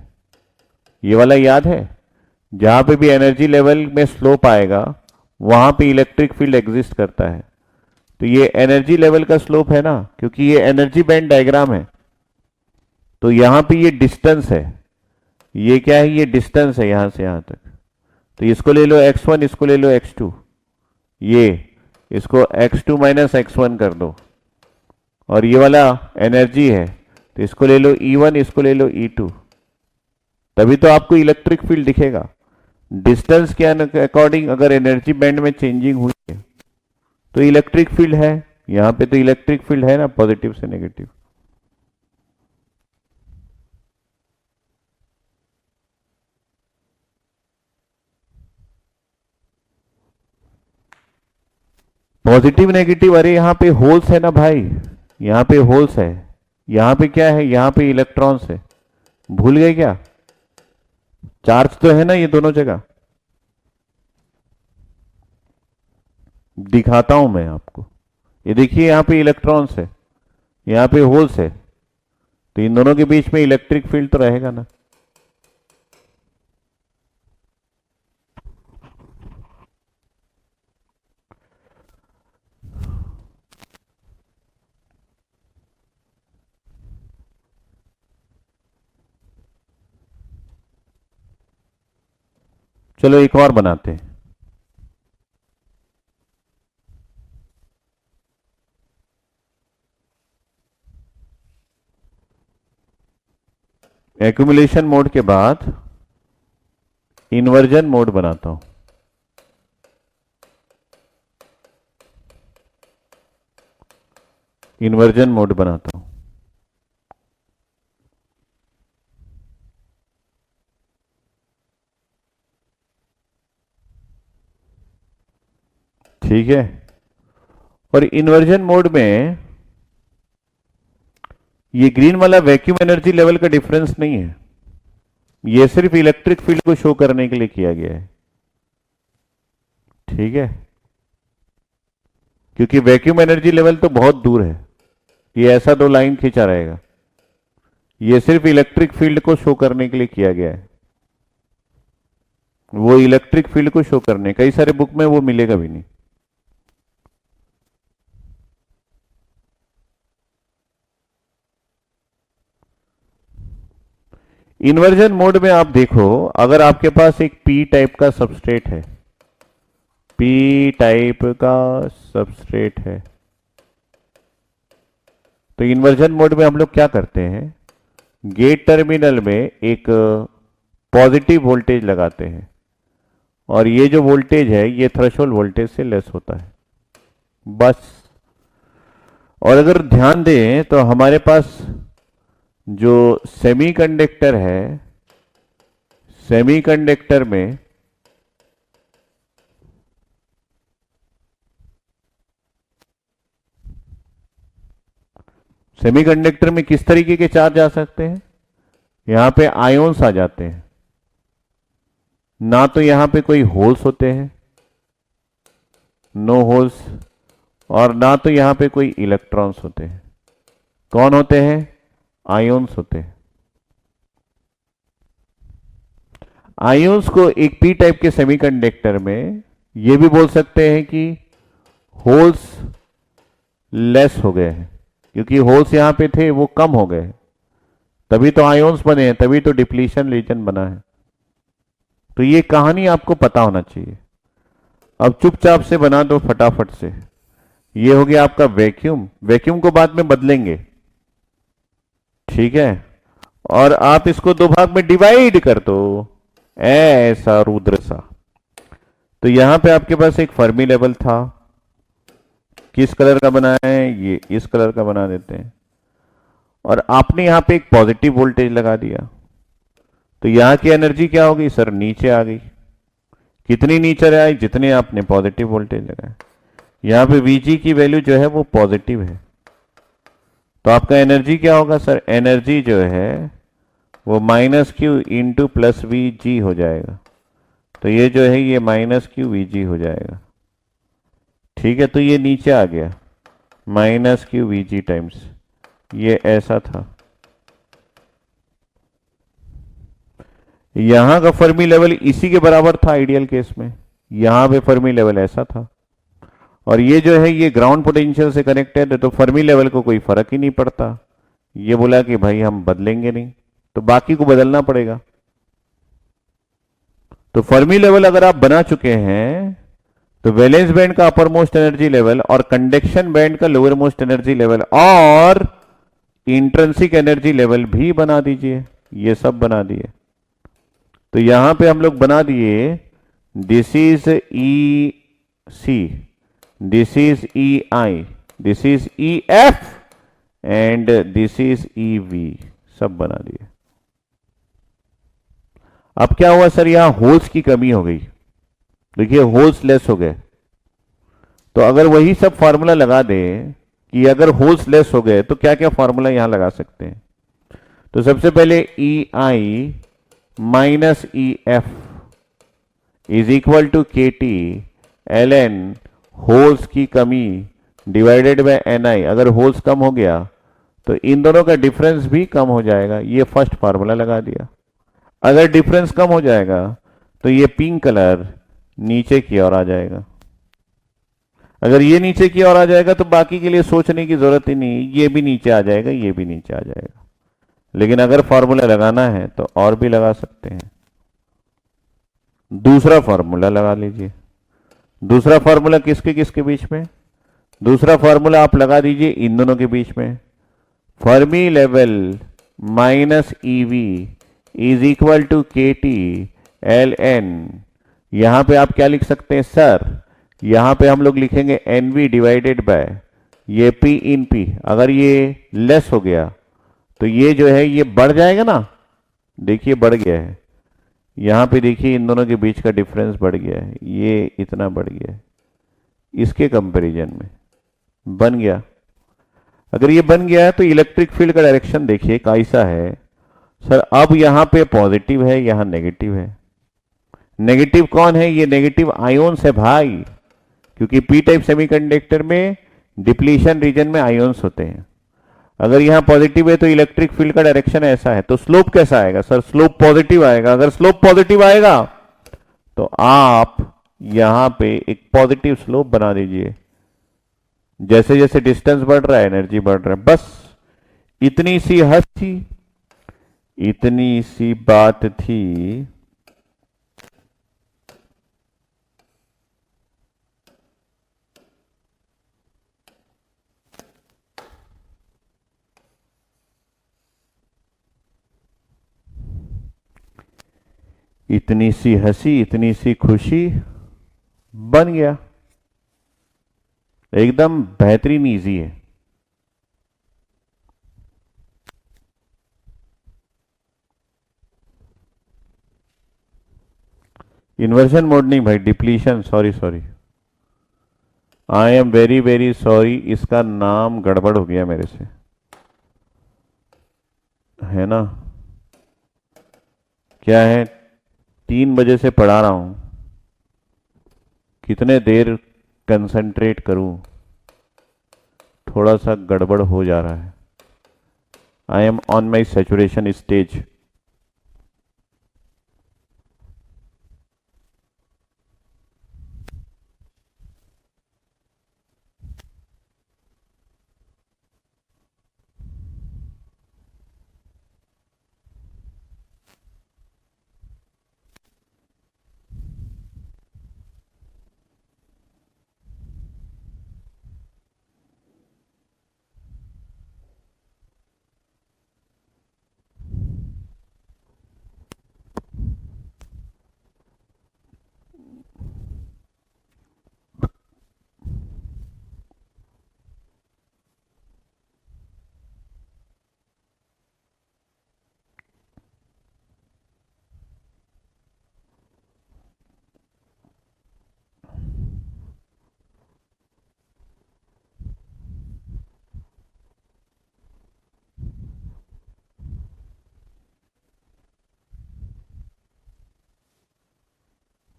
ये वाला याद है? जहां पे भी एनर्जी लेवल में स्लोप आएगा वहां पे इलेक्ट्रिक फील्ड एग्जिस्ट करता है। तो ये एनर्जी लेवल का स्लोप है ना, क्योंकि ये एनर्जी बैंड डायग्राम है। तो यहां पे ये डिस्टेंस है, ये क्या है, ये डिस्टेंस है यहां से यहां तक। तो इसको ले लो x1, इसको ले लो x2, ये इसको x2 माइनस x1 कर दो, और ये वाला एनर्जी है, तो इसको ले लो E1, इसको ले लो E2, तभी तो आपको इलेक्ट्रिक फील्ड दिखेगा। डिस्टेंस के अकॉर्डिंग अगर एनर्जी बैंड में चेंजिंग हुई है तो इलेक्ट्रिक फील्ड है। यहां पे तो इलेक्ट्रिक फील्ड है ना, पॉजिटिव से नेगेटिव। पॉजिटिव नेगेटिव, अरे यहां पे होल्स है ना भाई, यहां पे होल्स है, यहां पे क्या है, यहां पे इलेक्ट्रॉन्स है। भूल गए क्या? चार्ज तो है ना ये दोनों जगह। दिखाता हूं मैं आपको, ये देखिए यहां पे इलेक्ट्रॉन्स है, यहां पे होल्स है, तो इन दोनों के बीच में इलेक्ट्रिक फील्ड तो रहेगा ना। चलो एक और बनाते हैं। एक्यूमुलेशन मोड के बाद इन्वर्जन मोड बनाता हूं। इन्वर्जन मोड बनाता हूं। ठीक है, और इन्वर्जन मोड में ये ग्रीन वाला वैक्यूम एनर्जी लेवल का डिफरेंस नहीं है, ये सिर्फ इलेक्ट्रिक फील्ड को शो करने के लिए किया गया है। ठीक है, क्योंकि वैक्यूम एनर्जी लेवल तो बहुत दूर है, ये ऐसा दो लाइन खींचा रहेगा, ये सिर्फ इलेक्ट्रिक फील्ड को शो करने के लिए किया गया है। वो इलेक्ट्रिक फील्ड को शो करने, कई सारे बुक में वो मिलेगा भी नहीं। इन्वर्जन मोड में आप देखो, अगर आपके पास एक पी टाइप का सबस्ट्रेट है, पी टाइप का सबस्ट्रेट है, तो इन्वर्जन मोड में हम लोग क्या करते हैं, गेट टर्मिनल में एक पॉजिटिव वोल्टेज लगाते हैं, और ये जो वोल्टेज है ये थ्रेशोल्ड वोल्टेज से लेस होता है, बस। और अगर ध्यान दें तो हमारे पास जो सेमीकंडक्टर है, सेमीकंडक्टर में सेमीकंडक्टर में किस तरीके के चार्ज आ सकते हैं, यहां पे आयोन्स आ जाते हैं, ना तो यहां पे कोई होल्स होते हैं, नो होल्स, और ना तो यहां पे कोई इलेक्ट्रॉन्स होते हैं। कौन होते हैं? आयोन्स होते हैं। आयोन्स को एक पी टाइप के सेमीकंडक्टर में ये भी बोल सकते हैं कि होल्स लेस हो गए हैं, क्योंकि होल्स यहां पे थे वो कम हो गए, तभी तो आयोन्स बने हैं, तभी तो डिप्लीशन रीजन बना है। तो ये कहानी आपको पता होना चाहिए। अब चुपचाप से बना दो फटाफट से। ये हो गया आपका वैक्यूम, वैक्यूम को बाद में बदलेंगे, ठीक है। और आप इसको दो भाग में डिवाइड कर दो, ऐसा रुद्र सा। तो यहां पे आपके पास एक फर्मी लेवल था, किस कलर का बना है, ये इस कलर का बना देते हैं, और आपने यहां पे एक पॉजिटिव वोल्टेज लगा दिया, तो यहां की एनर्जी क्या होगी सर, नीचे आ गई। कितनी नीचे आई? जितने आपने पॉजिटिव वोल्टेज लगाया। यहां पे Vg की वैल्यू जो है वो पॉजिटिव है, तो आपका एनर्जी क्या होगा सर, एनर्जी जो है वो minus Q into plus we जी हो जाएगा। तो ये जो है ये माइनस क्यू वी जी हो जाएगा, ठीक है। तो ये नीचे आ गया minus Q we ji times, ये ऐसा था। यहां का फर्मी लेवल इसी के बराबर था आइडियल केस में, यहां पे फर्मी लेवल ऐसा था, और ये जो है ये ग्राउंड पोटेंशियल से कनेक्टेड है, तो फर्मी लेवल को कोई फर्क ही नहीं पड़ता। ये बोला कि भाई हम बदलेंगे नहीं, तो बाकी को बदलना पड़ेगा। तो फर्मी लेवल अगर आप बना चुके हैं तो वैलेंस बैंड का अपर मोस्ट एनर्जी लेवल और कंडक्शन बैंड का लोअर मोस्ट एनर्जी लेवल और इंट्रिंसिक एनर्जी लेवल भी बना दीजिए। ये सब बना दिए। तो यहां पे हम लोग बना दिए, this is E C, this is E I, this is E F and this is E V, सब बना दिए। अब क्या हुआ सर, यहां होल्स की कमी हो गई। देखिए होल्स लेस हो गए। तो अगर वही सब फार्मूला लगा दें कि अगर होल्स लेस हो गए तो क्या क्या फार्मूला यहां लगा सकते हैं। तो सबसे पहले E I minus E F is equal to K T L N holes की कमी डिवाइडेड बाय एन आई। अगर होल्स कम हो गया तो इन दोनों का डिफरेंस भी कम हो जाएगा। ये फर्स्ट फार्मूला लगा दिया। अगर डिफरेंस कम हो जाएगा तो ये पिंक कलर नीचे की ओर आ जाएगा। अगर ये नीचे की ओर आ जाएगा तो बाकी के लिए सोचने की जरूरत ही नहीं, ये भी नीचे आ जाएगा, ये भी नीचे आ जाएगा। लेकिन अगर फार्मूला लगाना है तो और भी लगा सकते हैं। दूसरा फार्मूला लगा लीजिए। दूसरा फार्मूला किसके किसके बीच में? दूसरा फार्मूला आप लगा दीजिए इन दोनों के बीच में। Fermi level minus EV is equal to K T L N. यहां पे आप क्या लिख सकते हैं सर, यहां पे हम लोग लिखेंगे एन वी डिवाइडेड बाय ये पी इन पी। अगर ये लेस हो गया तो ये जो है ये बढ़ जाएगा ना, देखिए बढ़ गया है। यहां पे देखिए इन दोनों के बीच का डिफरेंस बढ़ गया है, ये इतना बढ़ गया है इसके कंपैरिजन में, बन गया। अगर ये बन गया है तो इलेक्ट्रिक फील्ड का डायरेक्शन देखिए कैसा है सर। अब यहां पे पॉजिटिव है, यहां नेगेटिव है। नेगेटिव कौन है? ये नेगेटिव आयोन्स है भाई, क्योंकि पी टाइप सेमीकंडक्टर में डिप्लीशन रीजन में आयोन्स होते हैं। अगर यहां पॉजिटिव है तो इलेक्ट्रिक फील्ड का डायरेक्शन ऐसा है, तो स्लोप कैसा आएगा सर? स्लोप पॉजिटिव आएगा। अगर स्लोप पॉजिटिव आएगा तो आप यहां पे एक पॉजिटिव स्लोप बना दीजिए। जैसे जैसे डिस्टेंस बढ़ रहा है एनर्जी बढ़ रहा है। बस इतनी सी हद थी, इतनी सी बात थी। इतनी सी हंसी, इतनी सी खुशी, बन गया। एकदम बेहतरीन इजी है। इन्वर्जन मोड नहीं भाई, depletion. Sorry sorry, I am very very sorry, इसका नाम गड़बड़ हो गया मेरे से, है ना। क्या है, 3 बजे से पढ़ा रहा हूं, कितने देर कंसंट्रेट करूं, थोड़ा सा गड़बड़ हो जा रहा है। I am on my saturation stage.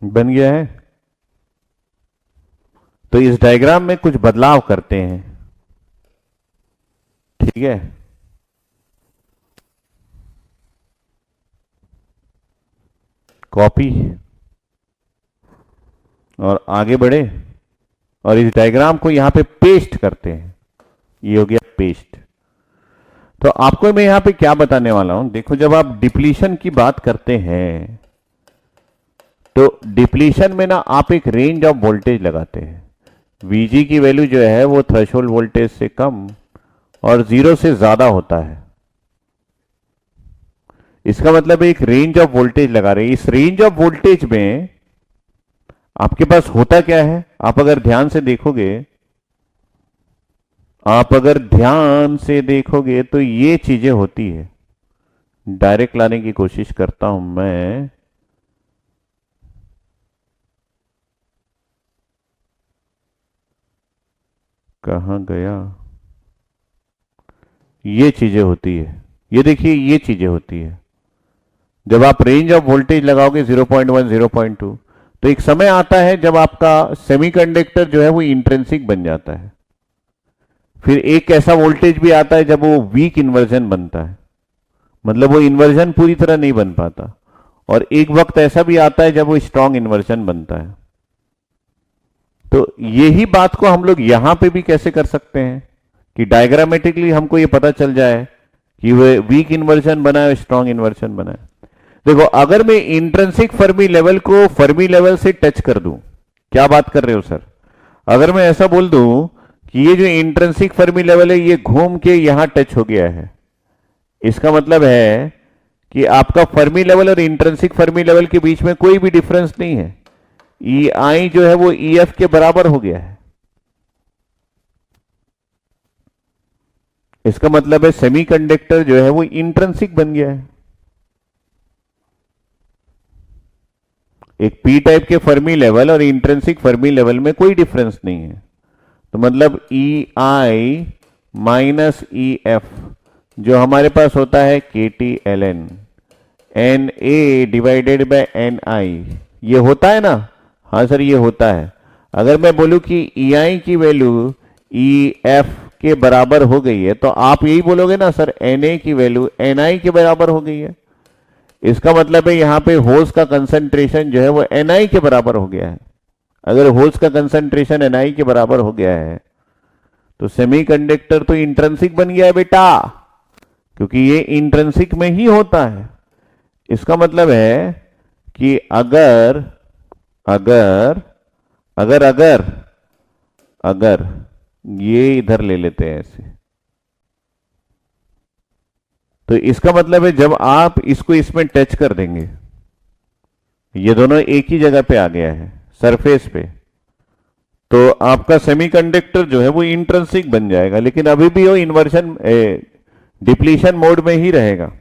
बन गया है। तो इस डायग्राम में कुछ बदलाव करते हैं, ठीक है। कॉपी और आगे बढ़े। और इस डायग्राम को यहां पे पेस्ट करते हैं। ये हो गया पेस्ट। तो आपको मैं यहां पे क्या बताने वाला हूं, देखो जब आप डिप्लीशन की बात करते हैं तो डिप्लीशन में ना आप एक रेंज ऑफ वोल्टेज लगाते हैं। Vg की वैल्यू जो है वो थ्रेशोल्ड वोल्टेज से कम और 0 से ज्यादा होता है। इसका मतलब एक रेंज ऑफ वोल्टेज लगा रहे हैं। इस रेंज ऑफ वोल्टेज में आपके पास होता क्या है, आप अगर ध्यान से देखोगे तो ये चीजें होती है। डायरेक्ट लाने की कोशिश करता हूं मैं। कहां गया, ये चीजें होती है। ये देखिए ये चीजें होती है। जब आप रेंज ऑफ वोल्टेज लगाओगे 0.1 0.2 तो एक समय आता है जब आपका सेमीकंडक्टर जो है वो इंट्रिंसिक बन जाता है। फिर एक ऐसा वोल्टेज भी आता है जब वो वीक इन्वर्जन बनता है, मतलब वो इन्वर्जन पूरी तरह नहीं बन पाता। और एक वक्त ऐसा भी आता है जब वो स्ट्रांग इन्वर्जन बनता है। तो यही बात को हम लोग यहां पे भी कैसे कर सकते हैं कि डायग्रामेटिकली हमको ये पता चल जाए कि वो वीक इन्वर्जन बना है, स्ट्रांग इन्वर्जन बना है। देखो अगर मैं इंट्रिंसिक फर्मी लेवल को फर्मी लेवल से टच कर दूं, क्या बात कर रहे हो सर, अगर मैं ऐसा बोल दूं कि ये जो इंट्रिंसिक फर्मी लेवल है ये घूम के यहां टच हो गया है, इसका मतलब है कि आपका फर्मी लेवल और इंट्रिंसिक फर्मी लेवल के बीच में कोई भी डिफरेंस नहीं है। ई आई जो है वो ई एफ के बराबर हो गया है। इसका मतलब है सेमीकंडक्टर जो है वो इंट्रिंसिक बन गया है। एक पी टाइप के फर्मी लेवल और इंट्रिंसिक फर्मी लेवल में कोई डिफरेंस नहीं है। तो मतलब ई आई माइनस ई एफ जो हमारे पास होता है K T L N N A divided by N I, ये होता है ना। हाँ सर ये होता है। अगर मैं बोलूं कि ई आई की वैल्यू ई एफ के बराबर हो गई है तो आप यही बोलोगे ना सर एन ए की वैल्यू एन आई के बराबर हो गई है। इसका मतलब है यहां पे होल्स का कंसंट्रेशन जो है वो एन आई के बराबर हो गया है। अगर होल्स का कंसंट्रेशन एन आई के बराबर हो गया है तो सेमीकंडक्टर तो इंट्रिंसिक बन गया है बेटा, क्योंकि ये इंट्रिंसिक में ही होता है। इसका मतलब है कि अगर अगर अगर अगर अगर ये इधर ले लेते हैं ऐसे, तो इसका मतलब है जब आप इसको इसमें टच कर देंगे, ये दोनों एक ही जगह पे आ गया है सरफेस पे, तो आपका सेमीकंडक्टर जो है वो इंट्रिंसिक बन जाएगा, लेकिन अभी भी वो इन्वर्जन डिप्लीशन मोड में ही रहेगा।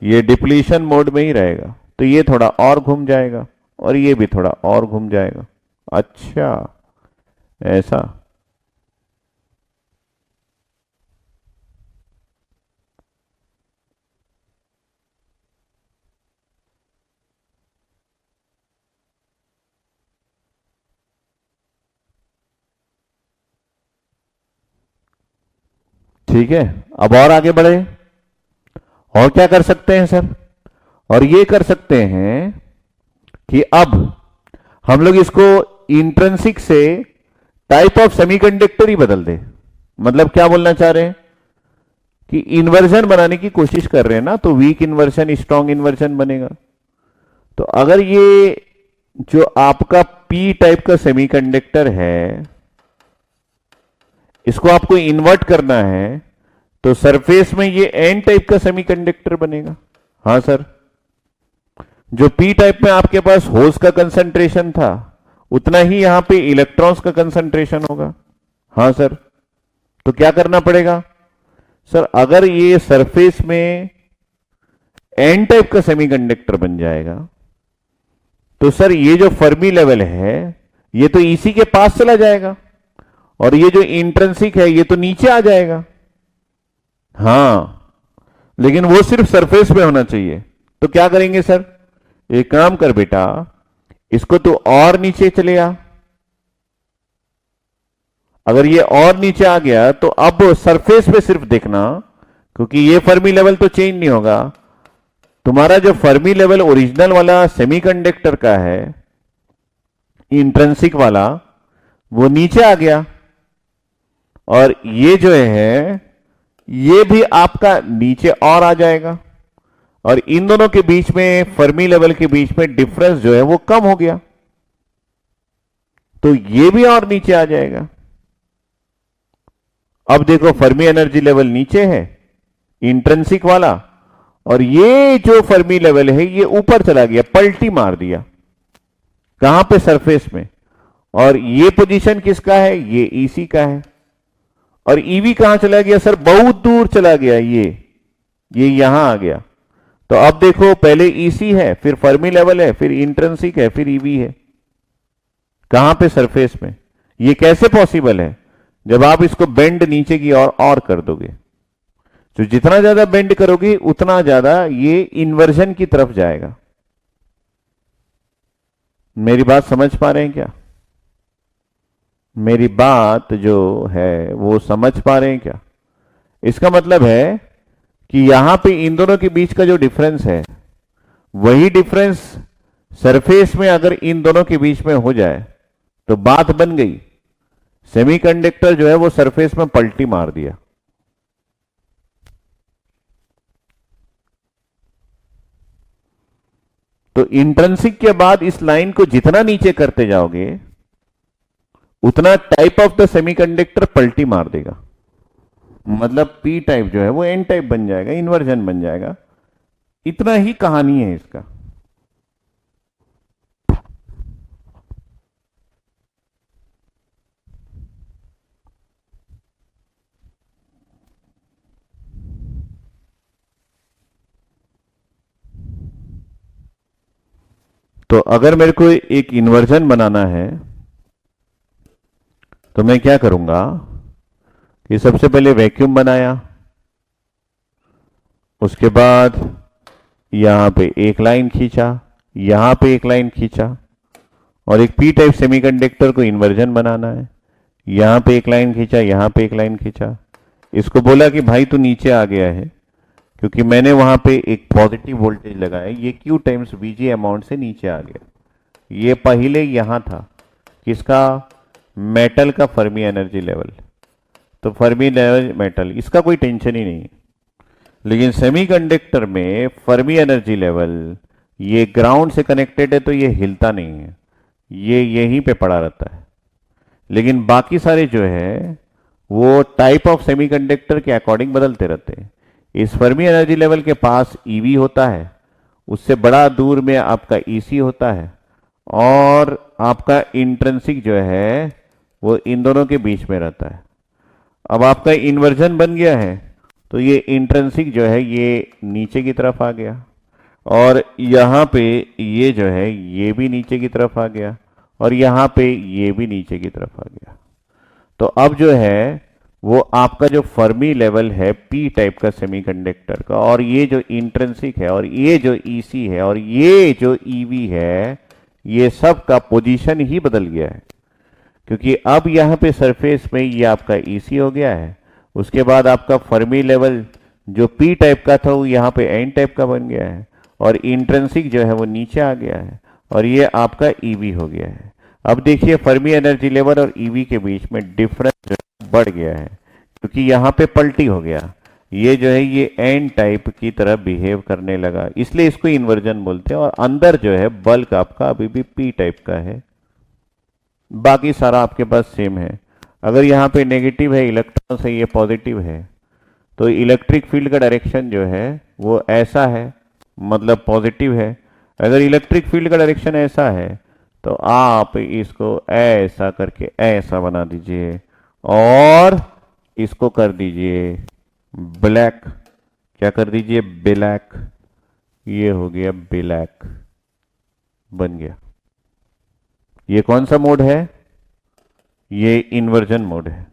ये डिप्लीशन मोड में ही रहेगा। तो ये थोड़ा और घूम जाएगा और ये भी थोड़ा और घूम जाएगा। अच्छा ऐसा। ठीक है, अब और आगे बढ़े। और क्या कर सकते हैं सर, और ये कर सकते हैं कि अब हम लोग इसको इंट्रिंसिक से टाइप ऑफ सेमीकंडक्टर ही बदल दे। मतलब क्या बोलना चाह रहे हैं कि इन्वर्जन बनाने की कोशिश कर रहे हैं ना, तो वीक इन्वर्जन स्ट्रांग इन्वर्जन बनेगा। तो अगर ये जो आपका पी टाइप का सेमीकंडक्टर है इसको आपको इन्वर्ट करना है तो सरफेस में ये एन टाइप का सेमीकंडक्टर बनेगा। हाँ सर, जो पी टाइप में आपके पास होल्स का कंसंट्रेशन था उतना ही यहां पे इलेक्ट्रॉन्स का कंसंट्रेशन होगा। हाँ सर, तो क्या करना पड़ेगा सर, अगर ये सरफेस में एन टाइप का सेमीकंडक्टर बन जाएगा तो सर ये जो फर्मी लेवल है ये तो इसी के पास चला जाएगा और ये जो इंट्रिंसिक है ये तो नीचे आ जाएगा। हाँ, लेकिन वो सिर्फ सरफेस पे होना चाहिए। तो क्या करेंगे सर, एक काम कर बेटा, इसको तो और नीचे चले आ। अगर ये और नीचे आ गया तो अब सरफेस पे सिर्फ देखना, क्योंकि ये फर्मी लेवल तो चेंज नहीं होगा। तुम्हारा जो फर्मी लेवल ओरिजिनल वाला सेमीकंडक्टर का है इंट्रिंसिक वाला, वो नीचे आ गया, और ये जो है ये भी आपका नीचे और आ जाएगा, और इन दोनों के बीच में, फर्मी लेवल के बीच में डिफरेंस जो है वो कम हो गया, तो ये भी और नीचे आ जाएगा। अब देखो फर्मी एनर्जी लेवल नीचे है इंट्रिंसिक वाला, और ये जो फर्मी लेवल है ये ऊपर चला गया, पलटी मार दिया। कहां पे? सरफेस में। और ये पोजीशन किसका है? ये ईसी का है। और ईवी कहां चला गया सर? बहुत दूर चला गया, ये यहां आ गया। तो अब देखो, पहले ईसी है, फिर फर्मी लेवल है, फिर इंट्रिंसिक है, फिर ईवी है। कहां पे? सरफेस में। ये कैसे पॉसिबल है? जब आप इसको बेंड नीचे की ओर और कर दोगे, तो जितना ज्यादा बेंड करोगे उतना ज्यादा ये इन्वर्जन की तरफ जाएगा। मेरी बात समझ पा रहे हैं क्या? मेरी बात जो है वो समझ पा रहे हैं क्या? इसका मतलब है कि यहां पे इन दोनों के बीच का जो डिफरेंस है, वही डिफरेंस सरफेस में अगर इन दोनों के बीच में हो जाए तो बात बन गई। सेमीकंडक्टर जो है वो सरफेस में पलटी मार दिया। तो इंट्रिंसिक के बाद इस लाइन को जितना नीचे करते जाओगे उतना टाइप ऑफ द सेमीकंडक्टर पलटी मार देगा। मतलब पी टाइप जो है वो एन टाइप बन जाएगा, इन्वर्जन बन जाएगा। इतना ही कहानी है इसका। तो अगर मेरे को एक इन्वर्जन बनाना है तो मैं क्या करूंगा कि सबसे पहले वैक्यूम बनाया, उसके बाद यहां पे एक लाइन खींचा, यहां पे एक लाइन खींचा, और एक पी टाइप सेमीकंडक्टर को इन्वर्जन बनाना है। यहां पे एक लाइन खींचा, यहां पे एक लाइन खींचा। इसको बोला कि भाई तू नीचे आ गया है, क्योंकि मैंने वहां पे एक पॉजिटिव वोल्टेज लगाया, ये क्यू टाइम्स वीजी अमाउंट से नीचे आ गया। ये पहले यहां था, किसका? मेटल का फर्मी एनर्जी लेवल। तो फर्मी लेवल मेटल, इसका कोई टेंशन ही नहीं है। लेकिन सेमीकंडक्टर में फर्मी एनर्जी लेवल ये ग्राउंड से कनेक्टेड है, तो ये हिलता नहीं है, ये यहीं पे पड़ा रहता है। लेकिन बाकी सारे जो है वो टाइप ऑफ सेमीकंडक्टर के अकॉर्डिंग बदलते रहते हैं। इस फर्मी एनर्जी लेवल के पास ईवी होता है, उससे बड़ा दूर में आपका ईसी होता है, और आपका इंट्रिंसिक जो है वो इन दोनों के बीच में रहता है। अब आपका इन्वर्जन बन गया है, तो ये इंट्रिंसिक जो है ये नीचे की तरफ आ गया, और यहाँ पे ये जो है ये भी नीचे की तरफ आ गया, और यहाँ पे ये भी नीचे की तरफ आ गया। तो अब जो है वो आपका जो फर्मी लेवल है पी टाइप का सेमीकंडक्टर का, और ये जो इंट्रिंसिक है, और ये जो ईसी है, और ये जो ईवी है, ये सब का पोजीशन ही बदल गया है। क्योंकि अब यहाँ पे सरफेस में ये आपका ईसी हो गया है, उसके बाद आपका फर्मी लेवल जो पी टाइप का था वो यहाँ पे एन टाइप का बन गया है, और इंट्रिंसिक जो है वो नीचे आ गया है, और ये आपका ईवी हो गया है। अब देखिए फर्मी एनर्जी लेवल और ईवी के बीच में डिफरेंस बढ़ गया है, क्योंकि यहाँ पे पलटी हो गया। ये जो है ये एन टाइप की तरह बिहेव करने लगा, इसलिए इसको इन्वर्जन बोलते हैं। और अंदर जो है बल्क आपका अभी भी पी टाइप का है, बाकी सारा आपके पास सेम है। अगर यहाँ पे नेगेटिव है इलेक्ट्रॉन से, ये पॉजिटिव है, तो इलेक्ट्रिक फील्ड का डायरेक्शन जो है वो ऐसा है, मतलब पॉजिटिव है। अगर इलेक्ट्रिक फील्ड का डायरेक्शन ऐसा है तो आप इसको ऐसा करके ऐसा बना दीजिए, और इसको कर दीजिए ब्लैक। क्या कर दीजिए? ब्लैक। ये हो गया ब्लैक, बन गया। ये कौन सा मोड है? ये इन्वर्जन मोड है।